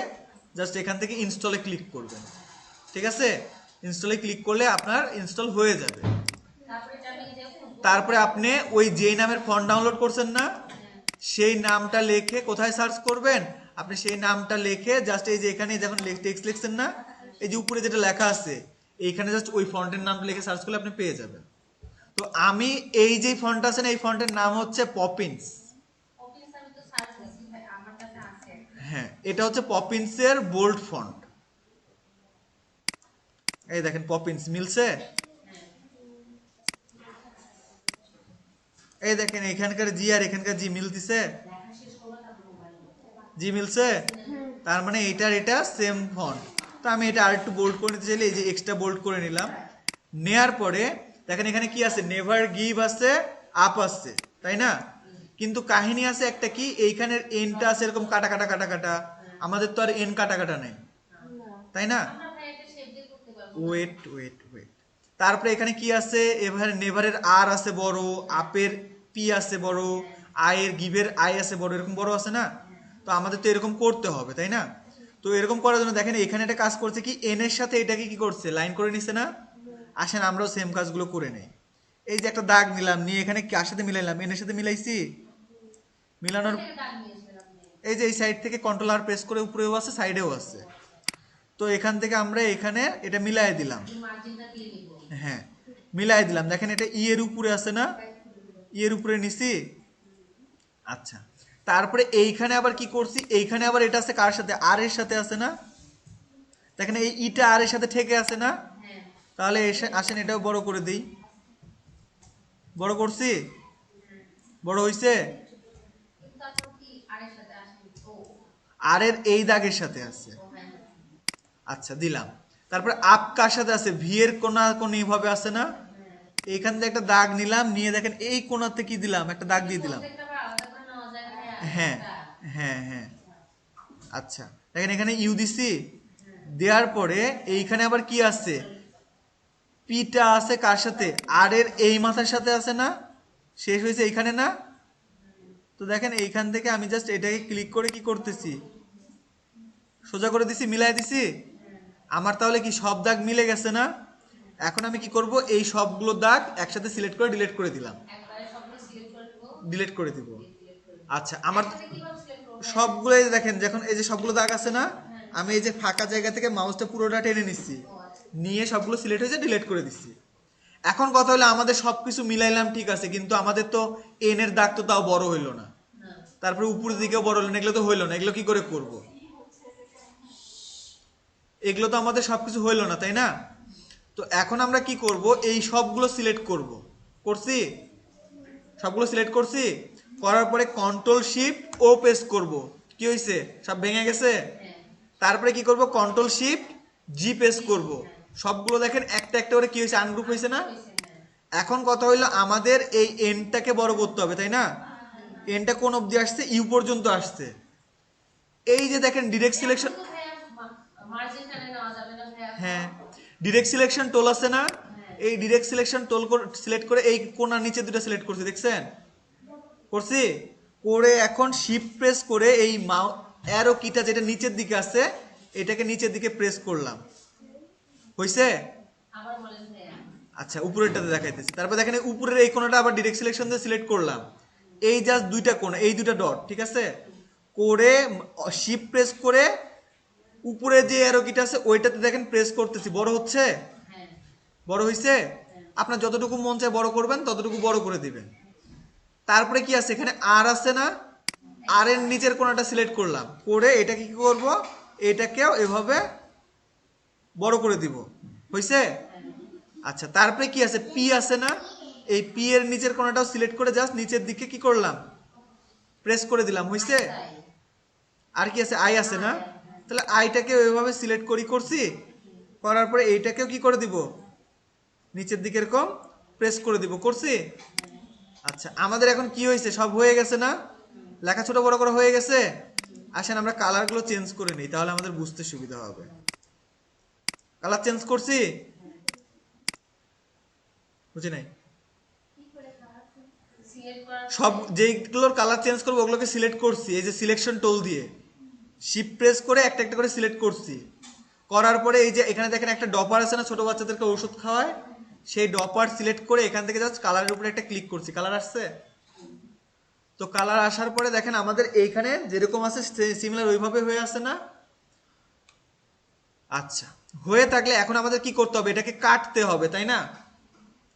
জাস্ট এখান থেকে ইনস্টলে ক্লিক করবেন, ঠিক আছে। ইনস্টলে ক্লিক করলে আপনার ইনস্টল হয়ে যাবে। তারপরে এটা আমি যে খুলবো। তারপরে আপনি ওই যেই নামের ফন্ট ডাউনলোড করছেন না, সেই নামটা লিখে কোথায় সার্চ করবেন, আপনি সেই নামটা লিখে জাস্ট এই যে এখানে যখন টেক্সট লিখছেন না, এই যে উপরে যেটা লেখা আছে এইখানে জাস্ট ওই ফন্টের নামটা লিখে সার্চ করলে আপনি পেয়ে যাবেন। তো আমি এই যে ফন্ট আছে না, এই ফন্টের নাম হচ্ছে পপিন্স। অফিস আমি তো সার্চ দিছি ভাই, আমার কাছে আছে। হ্যাঁ, এটা হচ্ছে পপিন্সের বোল্ড ফন্ট। এই দেখেন পপিন্স মিলছে। এই দেখেন এখানকার জি আর এখানকার জি মিলতিছে, লেখা শেষ করবো তারপর মোবাইল। জি মিলছে। তার মানে এটার এটা সেম ফন্ট। তো আমি এটা আরেকটু বোল্ড করে নিতে চাইলে এই যে এক্সট্রা বোল্ড করে নিলাম। নেয়ার পরে দেখেন এখানে কি আছে, নেভার গিভ আছে, আপ আছে, তাই না? কিন্তু কাহিনী আছে একটা কি, এইখানের এনটা আছে এরকম কাটা কাটা কাটা কাটা, আমাদের তো আর এন কাটা কাটা নেই, তাই না? আমরা ভাই একটা শেপ দিয়ে করতে পারবো। ওয়েট ওয়েট ওয়েট, তারপরে এখানে কি আছে, এবার নেভারের আর আছে বড়, আপের পি আছে বড়, আয়ের গিভের আই আছে বড়, এরকম বড় আছে না? তো আমাদের তো এরকম করতে হবে, তাই না? তো এরকম করার জন্য দেখেন এখানে একটা কাজ করছে কি, এন এর সাথে এটাকে কি করছে, লাইন করে নিছে না? আসেন আমরাও সেম কাজগুলো করে নেই। এই যে একটা দাগ নিলাম, নিয়ে এখানে কার সাথে মিলাইলাম, এন এর সাথে মিলাইছি। মিলানোর থেকে দাগ নিয়েছেন আপনি। এই যে এই সাইড থেকে কন্ট্রোল আর প্রেস করে উপরেও আছে সাইডেও আছে। তো এখান থেকে আমরা এখানে এটা মিলাই দিলাম। এই মার্জিনটা দিয়ে নিব। হ্যাঁ, মিলাই দিলাম। দেখেন এটা ই এর উপরে আছে না, ই এর উপরে নিছি। আচ্ছা, তারপরে এইখানে আবার কি করছি, এইখানে আবার এটা আছে কার সাথে, আর এর সাথে আছে না? দেখেন এই ইটা আর এর সাথে ঠেকে আছে না? হ্যাঁ। তাহলে আসেন এটাও বড় করে দিই। বড় করছি, বড় হইছে। কিন্তু তারপর কি আরের সাথে আসেন? ও আর এর এই দাগের সাথে আছে। ও হ্যাঁ। আচ্ছা দিলাম। তারপরে আপ কার সাথে আছে, ভি এর কোনা কোনি ভাবে আছে না? এইখান থেকে একটা দাগ নিলাম, নিয়ে দেখেন এই কোনাতে কি দিলাম, একটা দাগ দিয়ে দিলাম। প্রত্যেকটা আবার আলাদা করে নেওয়া যায় ভাইয়া? হ্যাঁ একটা। হ্যাঁ হ্যাঁ। আচ্ছা দেখেন এখানে ইউ দিছি, দেওয়ার পরে এইখানে আবার কি আছে, পিটা আছে কার সাথে, আর এর এই মাথার সাথে আছে না? শেষ হয়েছে এইখানে না? তো দেখেন এইখান থেকে আমি জাস্ট এটাকে ক্লিক করে কি করতেছি, সোজা করে দিছি, মিলাই দিছি। আমার তাহলে কি সব দাগ মিলে গেছে না? এখন আমি কি করব, এই সবগুলো দাগ একসাথে সিলেক্ট করে ডিলিট করে দিলাম, একবারে সবগুলো সিলেক্ট করে দেবো। ডিলিট করে দিব। সিলেক্ট করে দেবো। আচ্ছা আমার একসাথে কিভাবে সিলেক্ট করবো? সবগুলো এই যে দেখেন, যখন এই যে সবগুলো দাগ আছে না, আমি এই যে ফাঁকা জায়গা থেকে মাউসটা পুরোটা টেনে নিচ্ছি, ও আচ্ছা। নিয়ে সবগুলো সিলেক্ট হয়েছে, ডিলিট করে দিচ্ছি। এখন কথা হলো আমাদের সবকিছু মিলাইলাম ঠিক আছে, কিন্তু আমাদের তো এন এর দাগ তো তাও বড় হইলো না, না। তারপরে উপরের দিকেও বড় হলো না, এগুলো তো হইলো না, এগুলো কি করে করব? এগুলো তো আমাদের সবকিছু হইলো না, তাই না? তো এখন আমরা কি করব, এই সবগুলো সিলেক্ট করব। করছি, সবগুলো সিলেক্ট করছি, করার পরে কন্ট্রোল শিফট ও প্রেস করব। কি হয়েছে, সব ভেঙে গেছে। হ্যাঁ। তারপরে কি করব, কন্ট্রোল শিফট জি প্রেস করব। সবগুলো দেখেন একটা একটা করে কি হয়েছে, আনগ্রুপ হয়েছে না? হয়েছে, হ্যাঁ। এখন কথা হইলো আমাদের এই এনটাকে বড় করতে হবে, তাই না? এনটা কোন অবধি আসছে, ইউ পর্যন্ত আসছে। এই যে দেখেন ডিরেক্ট সিলেকশন, এখন তো ভাইয়া মার্জিন টানে নেওয়া যাবে না ভাইয়া? হ্যাঁ ডিরেক্ট সিলেকশন টোল আছে না, এই ডিরেক্ট সিলেকশন টোল সিলেক্ট করে এই কোণার নিচে দুটো সিলেক্ট করছি, দেখছেন? করছি, করে এখন শিফট প্রেস করে এই অ্যারো কিটা যেটা নিচের দিকে আছে এটাকে নিচের দিকে প্রেস করলাম, হইছে? আবার বলেন ভাইয়া। আচ্ছা উপরেরটাতে দেখাইতেছি। তারপর দেখেন এই উপরের এই কোণাটা আবার ডিরেক্ট সিলেকশন দিয়ে সিলেক্ট করলাম, এই জাস্ট দুইটা কোণ, এই দুইটা ডট, ঠিক আছে? করে শিফট প্রেস করে উপরে যে অ্যারো কিটা আছে ওইটাতে দেখেন প্রেস করতেছি, বড় হচ্ছে, হ্যাঁ। বড় হইছে। আপনার যতটুকু মন চায় বড় করবেন, ততটুকু বড় করে দিবেন। তারপরে কি আছে, এখানে আর আছে না, আর এর নিচের কোণাটা সিলেক্ট করলাম, করে এটাকে কি করব, এটাকেও এভাবে বড় করে দিব, হইছে? আচ্ছা তারপরে কি আছে, পি আছে না, এই পি এর নিচের কোণাটাও সিলেক্ট করে জাস্ট নিচের দিকে কি করলাম, প্রেস করে দিলাম, হইছে? তাই। আর কি আছে, আই আছে না, তাহলে আইটাকে ওইভাবে সিলেক্ট করছি, করার পরে এইটাকেও কি করে দিব, নিচের দিকে এরকম প্রেস করে দিব, করছি। আচ্ছা আমাদের এখন কি হয়েছে, সব হয়ে গেছে না, লেখা ছোট বড় করা হয়ে গেছে। আসেন আমরা কালারগুলো চেঞ্জ করে নিই, তাহলে আমাদের বুঝতে সুবিধা হবে। কালার চেঞ্জ করছি, বুঝি নাই? সিলেক্ট করার সব যেগুলোর কালার চেঞ্জ করবো ওগুলোকে সিলেক্ট করছি, এই যে সিলেকশন টোল দিয়ে শিফট প্রেস করে একটা একটা করে সিলেক্ট করছি। করার পরে এই যে এখানে দেখেন একটা ডপার আছে না, ছোট বাচ্চাদেরকে ওষুধ খাওয়ায়, সেই ডপার সিলেক্ট করে এখান থেকে জাস্ট কালারের উপরে একটা ক্লিক করছি, কালার আসছে। তো কালার আসার পরে দেখেন আমাদের এইখানে যেরকম আছে সিমিলার ওইভাবে হয়ে আছে না? আচ্ছা হয়ে থাকলে এখন আমাদের কি করতে হবে, এটাকে কাটতে হবে তাই না,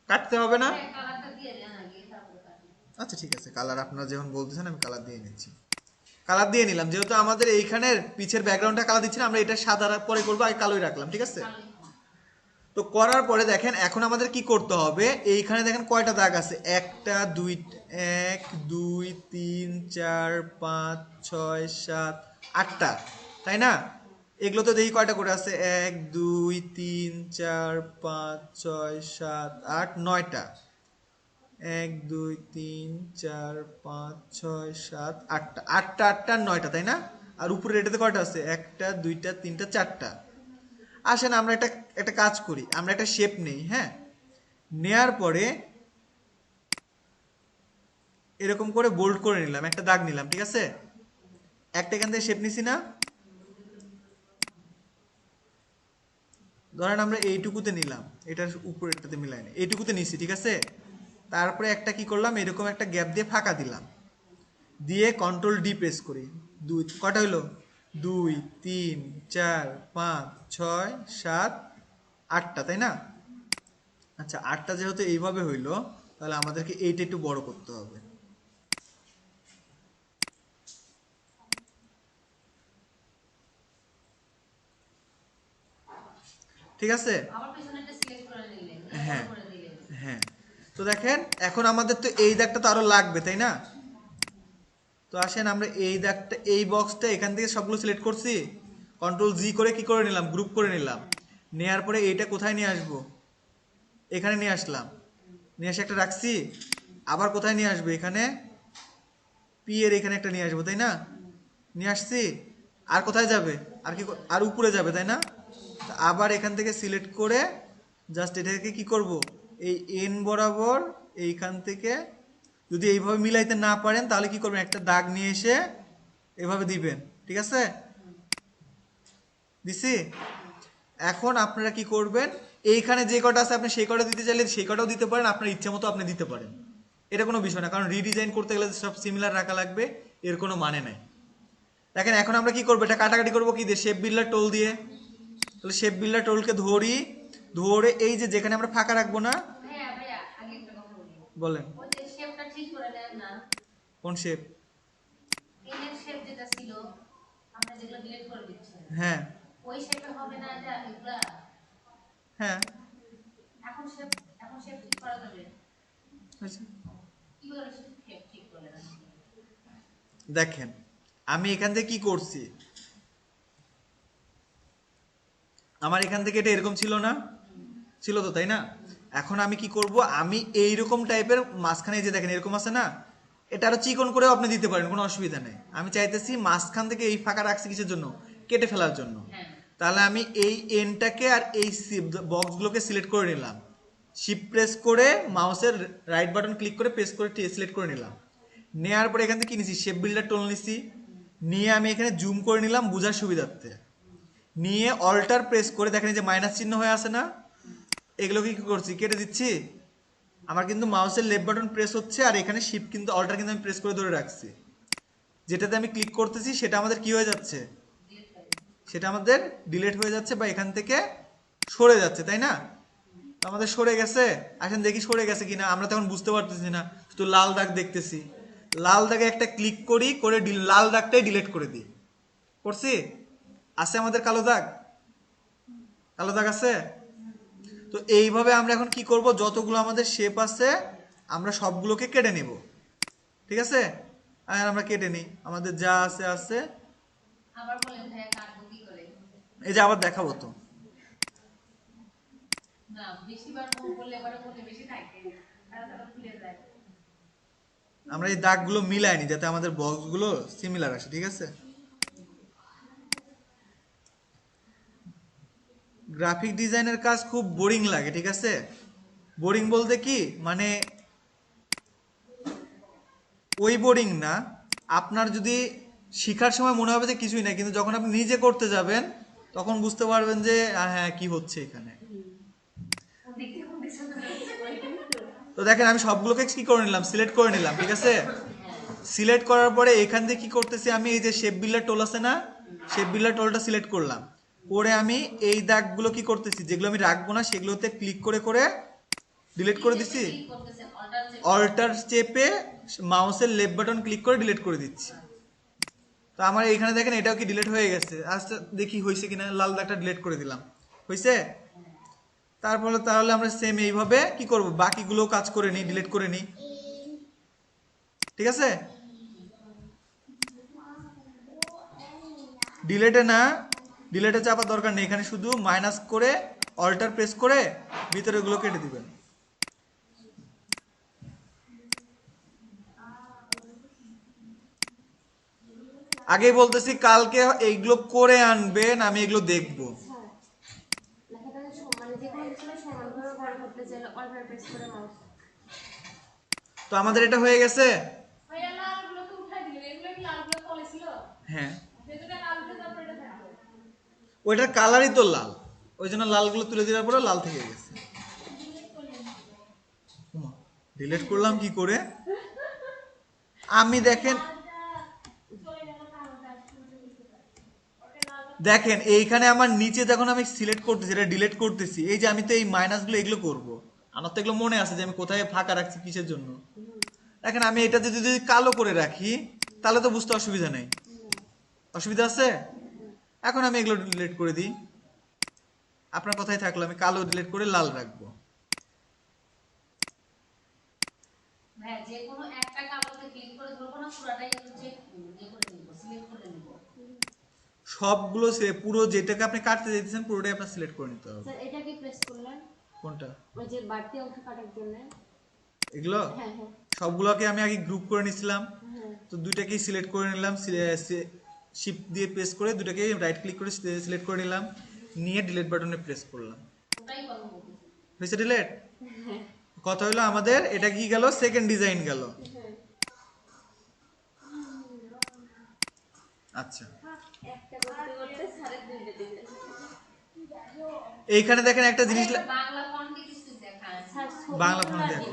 কাটতে হবে না? হ্যাঁ, কালারটা দিয়ে দেন আগে, তারপরে কাটুন। আচ্ছা ঠিক আছে, কালার আপনারা যখন বলতেছেন আমি কালার দিয়ে নিচ্ছি। কালার দিয়ে নিলাম, যেহেতু আমাদের এইখানের পিছের ব্যাকগ্রাউন্ডটা কালার দিচ্ছি না, আমরা এটা সাদা পরে করবো, আগে কালোই রাখলাম, ঠিক আছে। তো করার পরে দেখেন এখন আমাদের কি করতে হবে, এইখানে দেখেন কয়টা দাগ আছে, 1 2 1 2 3 4 5 6 7 8টা, তাই না? এগুলো তো দেখি কয়টা করে আছে, 1 2 3 4 5 6 7 8 9টা, 1 2 3 4 5 6 7 8টা, 8টা 8টা 9টা, তাই না? আর উপরে এটাতে কয়টা আছে, 1টা 2টা 3টা 4টা। আসেন আমরা একটা একটা কাজ করি, আমরা একটা শেপ নেই, হ্যাঁ, নেয়ার পরে এরকম করে বোল্ড করে নিলাম, একটা দাগ নিলাম, ঠিক আছে। একটা এখান থেকে শেপ নিছি না, ধরেন আমরা এইটুকুতে নিলাম, এটার উপরেরটাতে মিলাই না, এইটুকুতে নিছি, ঠিক আছে। তারপরে একটা কি করলাম, এরকম একটা গ্যাপ দিয়ে ফাঁকা দিলাম, দিয়ে কন্ট্রোল ডি প্রেস করি, দুই কটা হইলো, 2 3 4 5 6 7 8টা, তাই না? আচ্ছা 8টা যেহেতু এইভাবে হইলো, তাহলে আমাদেরকে এইটা একটু বড় করতে হবে। ঠিক আছে, আবার পিছনেরটা সিলেক্ট করে নিলেন, হ্যাঁ করে দিলেন। হ্যাঁ। তো দেখেন এখন আমাদের তো এই দাগটা তো আরো লাগবে, তাই না? তো আসেন আমরা এই দাগটা, এই বক্সটা এখান থেকে সবগুলো সিলেক্ট করছি, কন্ট্রোল জি করে কি করে নিলাম, গ্রুপ করে নিলাম। নেয়ার পরে এইটা কোথায় নিয়ে আসবো, এখানে নিয়ে আসলাম, নিয়ে এসে একটা রাখছি। আবার কোথায় নিয়ে আসবে, এখানে পি এর এখানে একটা নিয়ে আসবো, তাই না? নিয়ে আসছি। আর কোথায় যাবে, আর কি আর উপরে যাবে, তাই না? তো আবার এখান থেকে সিলেক্ট করে জাস্ট এটাকে কি করব, এই এন বরাবর এইখান থেকে, যদি এইভাবে মিলাইতে না পারেন তাহলে কি করবেন, একটা দাগ নিয়ে এসে এভাবে দিবেন, ঠিক আছে। দিছি। এখন আপনারা কি করবেন, এইখানে যে কটা আছে আপনি সেই কটা দিতে চাইলে সেই কটাও দিতে পারেন, আপনার ইচ্ছে মতো আপনি দিতে পারেন, এটা কোনো বিষয় না, কারণ রিডিজাইন করতে গেলে সব সিমিলার রাখা লাগবে, এর কোনো মানে নাই। দেখেন এখন আমরা কি করবো, এটা কাটাকাটি করবো কি দিয়ে, শেপ বিল্ডার টোল দিয়ে। তাহলে শেপ বিল্ডার টোলকে ধরি, ধরে এই যে যেখানে আমরা ফাঁকা রাখবো না, ভাইয়া ভাইয়া আগে একটা কথা বলি, বলেন ওই যে শেপটা ঠিক করে নেন না, কোন শেপ। এনের শেপ যেটা ছিল আপনি যেগুলো ডিলিট করে দিচ্ছেন, হ্যাঁ ওই শেপে হবে না যা এগুলা। হ্যাঁ এখন শেপ ঠিক করা যাবে, হয়েছে। কিভাবে শেপ ঠিক করলেন? দেখেন আমি এখান থেকে কি করছি, আমার এখান থেকে এটা এরকম ছিল না, ছিল তো, তাই না? এখন আমি কি করব, আমি এইরকম টাইপের মাঝখানে, এই যে দেখেন এরকম আছে না, এটা আরো চিকন করেও আপনি দিতে পারেন, কোনো অসুবিধা নেই। আমি চাইতেছি মাঝখান থেকে এই ফাঁকা রাখছি কিসের জন্য, কেটে ফেলার জন্য। হ্যাঁ, তাহলে আমি এই এনটাকে আর এই বক্সগুলোকে সিলেক্ট করে নিলাম, শিফট প্রেস করে মাউসের রাইট বাটন ক্লিক করে প্রেস করে সিলেক্ট করে নিলাম। নেওয়ার পরে এখান থেকে কি নিছি, শেপ বিল্ডার টোল নিছি, নিয়ে আমি এখানে জুম করে নিলাম বোঝার সুবিধার্থে, নিয়ে অল্টার প্রেস করে দেখেন এই যে মাইনাস চিহ্ন হয়ে আছে না, এগুলোকে কি করছি, কেটে দিচ্ছি। আমার কিন্তু মাউসের লেফট বাটন প্রেস হচ্ছে, আর এখানে শিফট কিন্তু অল্টার কিন্তু আমি প্রেস করে ধরে রাখছি, যেটাতে আমি ক্লিক করতেছি সেটা আমাদের কি হয়ে যাচ্ছে, সেটা আমাদের ডিলিট হয়ে যাচ্ছে বা এখান থেকে সরে যাচ্ছে, তাই না? তো আমাদের সরে গেছে, আসেন দেখি সরে গেছে কিনা, আমরা তখন বুঝতে পারতেছি না, শুধু লাল দাগ দেখতেছি। লাল দাগে একটা ক্লিক করি, করে লাল দাগটাই ডিলিট করে দিই, করছি। আছে আমাদের কালো দাগ, কালো দাগ আছে। তো এইভাবে আমরা এখন কি করব, যতগুলো আমাদের শেপ আছে আমরা সবগুলোকে কেটে নিব, ঠিক আছে। আর আমরা কেটে নিই, আমাদের যা আছে আছে। আবার বলেন ভাইয়া কাটবো কি করে? এই যে আবার দেখাবো তো, না বেশিবার মুখ বললে এবারে বললে বেশি থাকে, তারা খুলে যায়। আমরা এই দাগগুলো মিলাই নি যাতে আমাদের বক্সগুলো সিমিলার আসে, ঠিক আছে। গ্রাফিক ডিজাইনের কাজ খুব বোরিং লাগে, ঠিক আছে। বোরিং বলতে কি মানে, ওই বোরিং না, আপনার যদি শিখার সময় মনে হবে যে কিছুই না, কিন্তু যখন আপনি নিজে করতে যাবেন তখন বুঝতে পারবেন যে হ্যাঁ কি হচ্ছে এখানে। তো দেখেন আমি সবগুলোকে কি করে নিলাম, সিলেক্ট করে নিলাম, ঠিক আছে। সিলেক্ট করার পরে এখান থেকে কি করতেছি, আমি এই যে শেপ বিল্ডার টোল আছে না, শেপ বিল্ডার টোলটা সিলেক্ট করলাম, করে আমি এই দাগগুলো কি করতেছি, যেগুলো আমি রাখবো না সেগুলোতে ক্লিক করে করে ডিলিট করে দিচ্ছি। ক্লিক করতেছেন অল্টার চেপে। অল্টার চেপে মাউসের লেফট বাটন ক্লিক করে ডিলিট করে দিচ্ছি। তো আমার এইখানে দেখেন এটাও কি ডিলিট হয়ে গেছে। আচ্ছা দেখি হয়েছে কিনা, লাল দাগটা ডিলিট করে দিলাম, হয়েছে। তারপরে তাহলে আমরা সেম এইভাবে কি করব, বাকিগুলো কাজ করে নিই, ডিলিট করে নিই, ঠিক আছে। ডিলেটে না, ডিলেটে চাপার দরকার নেই, এখানে শুধু মাইনাস করে অল্টার প্রেস করে ভিতরে গুলো কেটে দিবেন। আগেই বলতেছি কালকে এইগুলো করে আনবেন, আমি এগুলো দেখবো। স্যার লেখাটা মানে যে কোনো কিছু সমানভাবে বড় করতে চাইলে অল্টার প্রেস করে মাউস। তো আমাদের এটা হয়ে গেছে। ভাইয়া লালগুলো তো উঠাই দিলেন, এগুলো কি লালগুলো তলে ছিল? হ্যাঁ, যেটা লাল উঠে তারপরে এটা থাকবে। ওইটার কালারই তো লাল, ওই জন্য লালগুলো তুলে দেওয়ার পরে লাল থেকে গেছে। ডিলিট করলাম কি করে আমি, দেখেন দেখেন এইখানে আমার নিচে যখন আমি সিলেক্ট করতেছি, এটা ডিলিট করতেছি, এই যে আমি তো এই মাইনাসগুলো এগুলো করব, আমার তো এগুলো মনে আছে যে আমি কোথায় ফাঁকা রাখছি কিসের জন্য। দেখেন আমি এটা যদি কালো করে রাখি তাহলে তো বুঝতে অসুবিধা নেই, অসুবিধা আছে। এখন আমি এগুলো ডিলিট করে দিই, আপনার কথাই থাকলো, আমি কালো ডিলিট করে লাল রাখবো। হ্যাঁ, যে কোনো একটা কালোতে ক্লিক করে ধরবো না, পুরাটাই একটু চেক করে নিব, সিলেক্ট করে নিব। সবগুলো সে পুরো যেটাকে আপনি কাটতে চাইতেছেন পুরোটাই আপনার সিলেক্ট করে নিতে হবে। স্যার এটা কি প্রেস করলেন? কোনটা? ওই যে বাড়তি অংশ কাটার জন্য। এগুলো হ্যাঁ হ্যাঁ সবগুলোকে আমি আগে গ্রুপ করে নিছিলাম, হ্যাঁ। তো দুইটাকেই সিলেক্ট করে নিলাম, শিফট দিয়ে প্রেস করে দুটাকেই রাইট ক্লিক করে সিলেক্ট করে নিলাম, নিয়ে ডিলিট বাটনে প্রেস করলাম, ওটাই কথা বলতেছি। হয়েছে ডিলিট। কথা হলো আমাদের এটা কি গেল, সেকেন্ড ডিজাইন গেল। আচ্ছা একটা করতে করতে সাড়ে দুইটা দিবে। এইখানে দেখেন একটা জিনিস বাংলা ফন্টে কিছু দেখায়। স্যার বাংলা ফন্ট দেখো।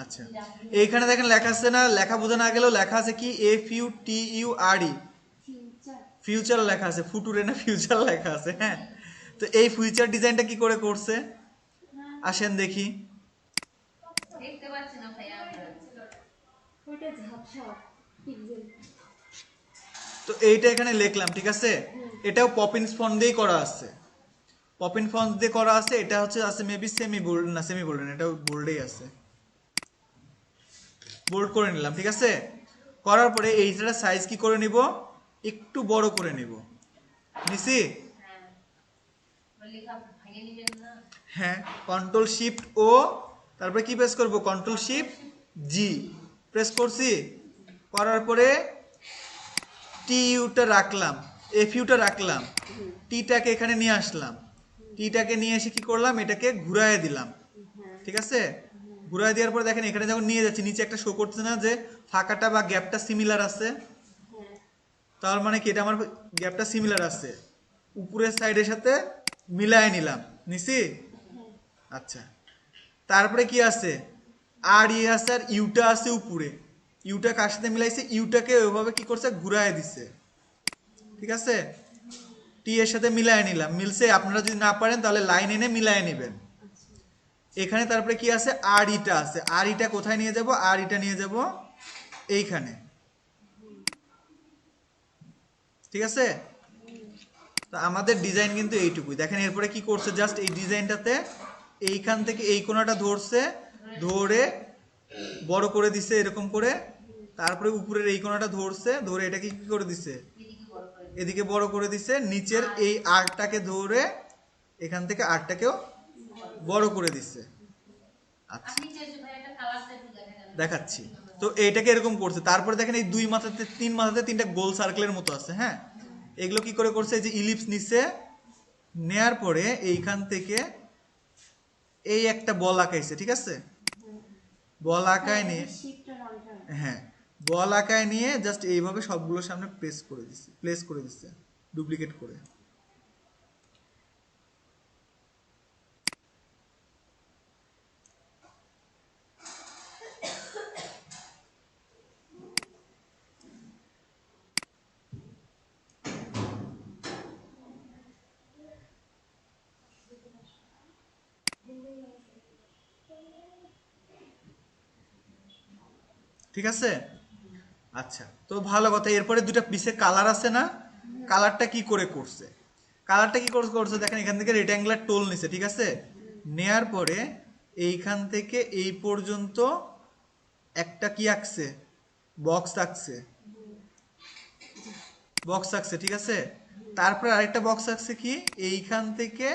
আচ্ছা এইখানে দেখেন লেখা আছে না, লেখা বোঝা না গেলেও লেখা আছে কি FUTURE, ফিউচার। ফিউচার লেখা আছে, ফুটুরে না ফিউচার লেখা আছে। হ্যাঁ, তো এই ফিউচার ডিজাইনটা কি করে করছে আসেন দেখি। দেখতে পাচ্ছি না ভাইয়া আমরা। ওইটা ঝাপসা পিক্সেল। তো এইটা এখানে লিখলাম, ঠিক আছে। এটাও পপিন ফন্ট দিয়েই করা আছে, পপিন ফন্ট দিয়ে করা আছে। এটা হচ্ছে আছে মেবি সেমি বোল্ড না, সেমি বোল্ড না, এটাও বোল্ডেই আছে। বোল্ড করে নিলাম, ঠিক আছে। করার পরে এইটার সাইজ কি করে নিব, একটু বড় করে নিব, নিছি। হ্যাঁ, ওই লেখা ভেঙে নিবেন না। হ্যাঁ, কন্ট্রোল শিফট ও, তারপরে কি প্রেস করব, কন্ট্রোল শিফট জি প্রেস করছি। করার পরে টিইউটা রাখলাম, এফইউটা রাখলাম, টিটাকে এখানে নিয়ে আসলাম, টিটাকে নিয়ে এসে কি করলাম, এটাকে ঘুরায় দিলাম, ঠিক আছে। ঘুরায় দেওয়ার পরে দেখেন এখানে যখন নিয়ে যাচ্ছি নিচে একটা শো করছে না যে ফাঁকাটা বা গ্যাপটা সিমিলার আছে, তার মানে কি এটা আমার গ্যাপটা সিমিলার আছে, উপরের সাইডের সাথে মিলায় নিলাম, নিছি। আচ্ছা তারপরে কি আছে, আর ই আছে আর ইউটা আছে উপরে, ইউটা কার সাথে মিলাইছে, ইউটাকে ওইভাবে কি করছে ঘুরায় দিছে, ঠিক আছে। টি এর সাথে মিলায় নিলাম, মিলছে। আপনারা যদি না পারেন তাহলে লাইন এনে মিলায় নেবেন। এখানে তারপরে কি আছে, আর ইটা আছে, আর ইটা কোথায় নিয়ে যাব, আর ইটা নিয়ে যাব এইখানে, ঠিক আছে। তো আমাদের ডিজাইন কিন্তু এইটুকুই। দেখেন এরপরে কি করছে, জাস্ট এই ডিজাইনটাতে এইখান থেকে এই কোণাটা ধরছে, ধরে বড় করে দিছে এরকম করে, তারপরে উপরের এই কোণাটা ধরছে, ধরে এটাকে কি করে দিছে, এদিকে বড় করে দিন। এদিকে বড় করে দিছে, নিচের এই আর্টটাকে ধরে এখান থেকে আর্টটাকেও বড় করে দিছে। আচ্ছা আপনি যে ভাই একটা কালারটা একটু দেখেন। দেখাচ্ছি। তো এইটাকে এরকম করছে। তারপরে দেখেন এই দুই মাথাতে তিন মাথাতে তিনটা গোল সার্কেলের মতো আছে। হ্যাঁ, এগুলো কি করে করছে, এই যে ইলিপস নিচ্ছে, নেয়ার পরে এইখান থেকে এই একটা বল আঁকাইছে, ঠিক আছে। বল আঁকায় নিয়ে, শিফট আর অল্টার। হ্যাঁ, বল আঁকায় নিয়ে জাস্ট এইভাবে সবগুলোর সামনে প্লেস করে দিচ্ছে ডুপ্লিকেট করে। ঠিক আছে? আচ্ছা, তো ভালো কথা। এরপরে দুটা পিসে কালার আছে না, কালারটা কি করে করছে, কালারটা কি করে করছে দেখেন, এখান থেকে রেক্ট্যাঙ্গুলার টোল নিছে, ঠিক আছে? নেয়ার পরে এইখান থেকে এই পর্যন্ত একটা কি আঁকছে, বক্স আঁকছে, বক্স আঁকছে, ঠিক আছে? তারপরে আরেকটা বক্স আঁকছে কি এইখান থেকে,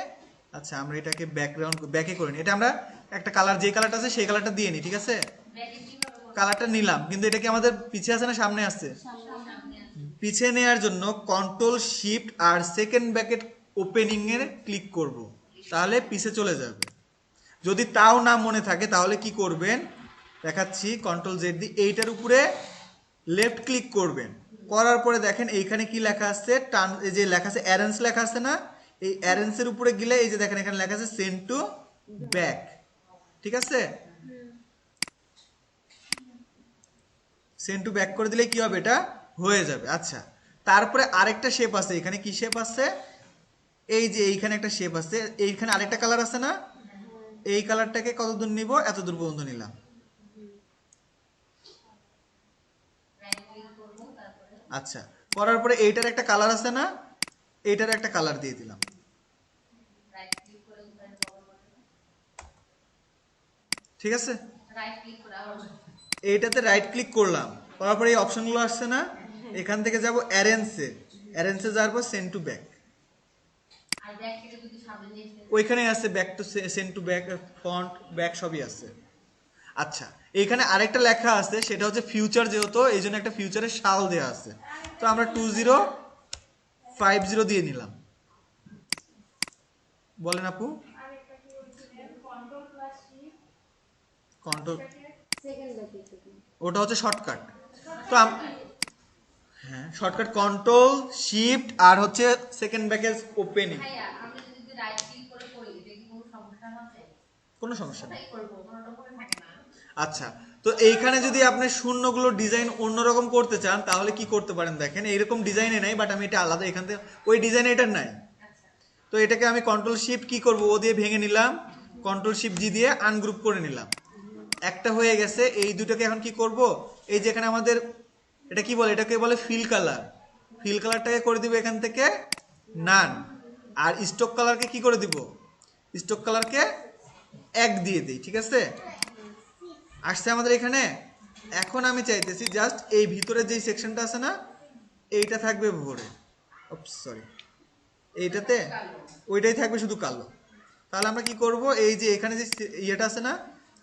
আচ্ছা আমরা এটাকে ব্যাকগ্রাউন্ড ব্যাকে করে নিই, এটা আমরা একটা কালার, যে কালারটা আছে সেই কালারটা দিয়ে নিই, ঠিক আছে? ব্যাগে কিভাবে করবো? কালারটা নিলাম, কিন্তু এটা কি আমাদের পিছে আছে না সামনে আছে? সামনে সামনে আছে। পিছে নেয়ার জন্য কন্ট্রোল শিফট আর সেকেন্ড ব্র্যাকেট ওপেনিং এর ক্লিক করব, তাহলে পিছে চলে যাবে। যদি তাও না মনে থাকে তাহলে কি করবেন দেখাচ্ছি, কন্ট্রোল জেড দিয়ে এইটার উপরে লেফট ক্লিক করবেন, করার পরে দেখেন এইখানে কি লেখা আছে, টার্ন, এই যে লেখা আছে অ্যারেঞ্জ লেখা আছে না, এই অ্যারেঞ্জ এর উপরে গেলে এই যে দেখেন এখানে লেখা আছে সেন্ড টু ব্যাক, ঠিক আছে? সেন্ড টু ব্যাক করে দিলে কি হবে, এটা হয়ে যাবে। আচ্ছা, তারপরে আরেকটা শেপ আছে, এখানে কি শেপ আছে, এই যে এইখানে একটা শেপ আছে, এইখানে আরেকটা কালার আছে না, এই কালারটাকে কত দূর নিব, এত দূর পর্যন্ত নিলাম। রাইট ক্লিক করবো, তারপরে আচ্ছা, করার পরে এইটার একটা কালার আছে না, এইটার একটা কালার দিয়ে দিলাম, রাইট ক্লিক করে উপরে বড় বাটন, ঠিক আছে? রাইট ক্লিক করে আবার এইটাতে রাইট ক্লিক করলাম, করার পরে এই অপশনগুলো আসছে না, এখান থেকে যাব অ্যারেঞ্জে, অ্যারেঞ্জে যাওয়ার পর সেন্ড টু ব্যাক, আর ব্যাগ থেকে যদি সামনে নিয়ে এসে ওইখানে আছে back to send to back, front back সবই আছে। আচ্ছা, এইখানে আরেকটা লেখা আছে, সেটা হচ্ছে ফিউচার, যেহেতু এই জন্য একটা ফিউচারের সাল দেওয়া আছে, তো আমরা 2050 দিয়ে নিলাম। বলেন আপু। আরেকটা কি বলছিলেন, control plus shift control, second ব্যাকে থেকে ওটা হচ্ছে শর্টকাট। তো হ্যাঁ, শর্টকাট কন্ট্রোল শিফট আর হচ্ছে সেকেন্ড ব্যাকের ওপেনিং, ভাইয়া আমরা যদি রাইট ক্লিক করে করি এটা কি কোনো সমস্যা হবে? কোনো সমস্যা নেই। তাই করবো, কোনোটা করে থাকে না। আচ্ছা, তো এইখানে যদি আপনি শূন্যগুলো ডিজাইন অন্যরকম করতে চান তাহলে কি করতে পারেন দেখেন, এইরকম ডিজাইনে নাই, বাট আমি এটা আলাদা এখান থেকে, ওই ডিজাইনে এটা নাই। আচ্ছা, তো এটাকে আমি কন্ট্রোল শিফট কি করব, ও দিয়ে ভেঙে নিলাম, কন্ট্রোল শিফট জি দিয়ে আনগ্রুপ করে নিলাম, একটা হয়ে গেছে। এই দুটোকে এখন কি করব, এই যে এখানে আমাদের এটা কি বলে, এটাকে বলে ফিল কালার, ফিল কালারটাকে করে দিব এখান থেকে নান, আর স্টক কালারকে কি করে দিব, স্টক কালারকে এক দিয়ে দিই, ঠিক আছে? আসছে আমাদের এখানে। এখন আমি চাইতেছি জাস্ট এই ভিতরে যেই সেকশনটা আছে না, এইটা থাকবে ভরে, সরি এইটাতে, ওইটাই থাকবে শুধু কালো। তাহলে আমরা কি করব, এই যে এখানে যে ইয়েটা আছে না,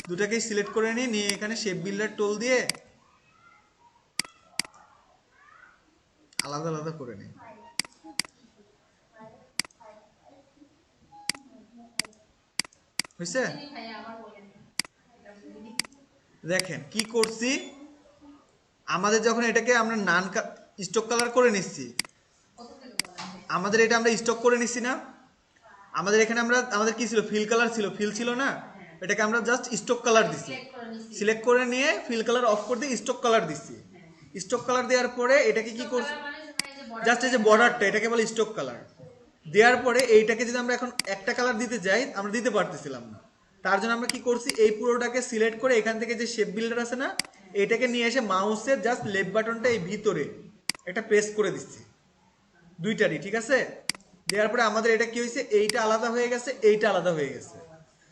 দুটাকেই সিলেক্ট করে নিই, নিয়ে এখানে শেপ বিল্ডার টুল দিয়ে আলাদা আলাদা করে নিই। হয়েছে? চিনি ভাইয়া আমার বলেন এটা বুঝিনি। দেখেন কি করছি, আমাদের যখন এটাকে আমরা নান স্টক কালার করে নিচ্ছি, কত থেকে বলেন? আমাদের এটা আমরা স্টক করে নিচ্ছি না, আমাদের এখানে আমরা, আমাদের কি ছিল, ফিল কালার ছিল, ফিল ছিল না, এটাকে আমরা জাস্ট স্টক কালার দিছি, সিলেক্ট করে নিচ্ছি। সিলেক্ট করে নিয়ে ফিল কালার অফ করে দিয়ে স্টক কালার দিচ্ছি। স্টক কালার দেওয়ার পরে এটাকে কি করছি, মানে ভাইয়া যে বড় জাস্ট এই যে বর্ডারটা, এটাকে বলে স্টক কালার। দেওয়ার পরে এইটাকে যদি আমরা এখন একটা কালার দিতে যাই, আমরা দিতে পারতেছিলাম না, তার জন্য আমরা কি করছি, এই পুরোটাকে সিলেক্ট করে এখান থেকে যে শেপ বিল্ডার আছে না, এটাকে নিয়ে এসে মাউসের জাস্ট লেফট বাটনটা এই ভিতরে একটা প্রেস করে দিচ্ছি, দুইটারই, ঠিক আছে? দেওয়ার পরে আমাদের এটা কি হয়েছে, এইটা আলাদা হয়ে গেছে, এইটা আলাদা হয়ে গেছে।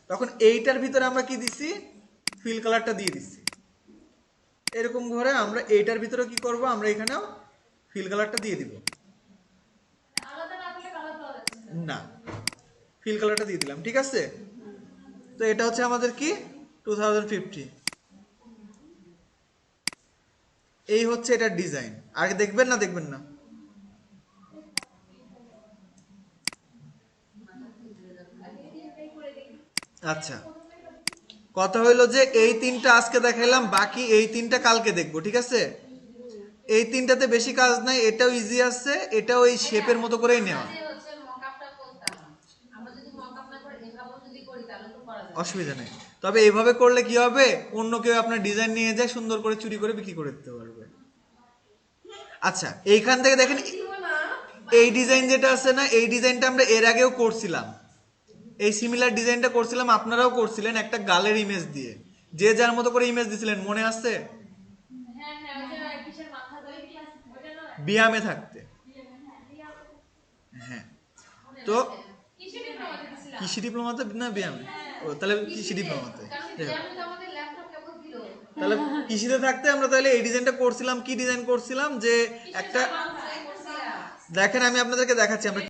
তখন এইটার ভিতরে আমরা কি দিছি, ফিল কালারটা দিয়ে দিচ্ছি। এরকম করে আমরা এইটার ভিতরে কি করব, আমরা এখানেও ফিল কালারটা দিয়ে দিব, আলাদা না করলে কালার পাওয়া যাচ্ছে না। না ফিল কালারটা দিয়ে দিলাম, ঠিক আছে? তো এটা হচ্ছে আমাদের কি 2050, এই হচ্ছে এটার ডিজাইন। আগে দেখবেন না, দেখবেন না? আচ্ছা, কথা হইলো যে এই তিনটা আজকে দেখাইলাম, বাকি এই তিনটা কালকে দেখবো, ঠিক আছে? এই তিনটাতে বেশি কাজ নাই, এটাও ইজি আছে, এটাও এই শেপের মতো করেই নেওয়া, যে হচ্ছে মকআপটা করতাম, আমরা যদি মকআপ না করে এভাবেও যদি করি তাহলে তো করা যাবে। অসুবিধা নেই। তবে এইভাবে করলে কি হবে, অন্য কেউ আপনার ডিজাইন নিয়ে যায়, সুন্দর করে চুরি করে বিক্রি করে দিতে পারবে। আচ্ছা, এইখান থেকে দেখেন এই ডিজাইন যেটা আছে না, এই ডিজাইনটা আমরা এর আগেও করছিলাম, এই সিমিলার ডিজাইনটা করছিলাম, আপনারাও করছিলেন একটা গালের ইমেজ দিয়ে, যে যার মতো করে ইমেজ দিছিলেন, মনে আছে? বিয়ামে থাকতে। হ্যাঁ, তো কিসে ডিপ্লোমাতে দিছিলাম? কৃষি ডিপ্লোমাতে না বিয়ামে? ও তাহলে কৃষি ডিপ্লোমাতে। কারণ যাই হোক। যেমন তো আমাদের ল্যাপটপ কেমন দিল তাহলে কৃষিতে থাকতে আমরা তাহলে এই ডিজাইনটা করছিলাম, কি ডিজাইন করছিলাম যে একটা, করছিলাম দেখেন আমি আপনাদেরকে দেখাচ্ছি আমরা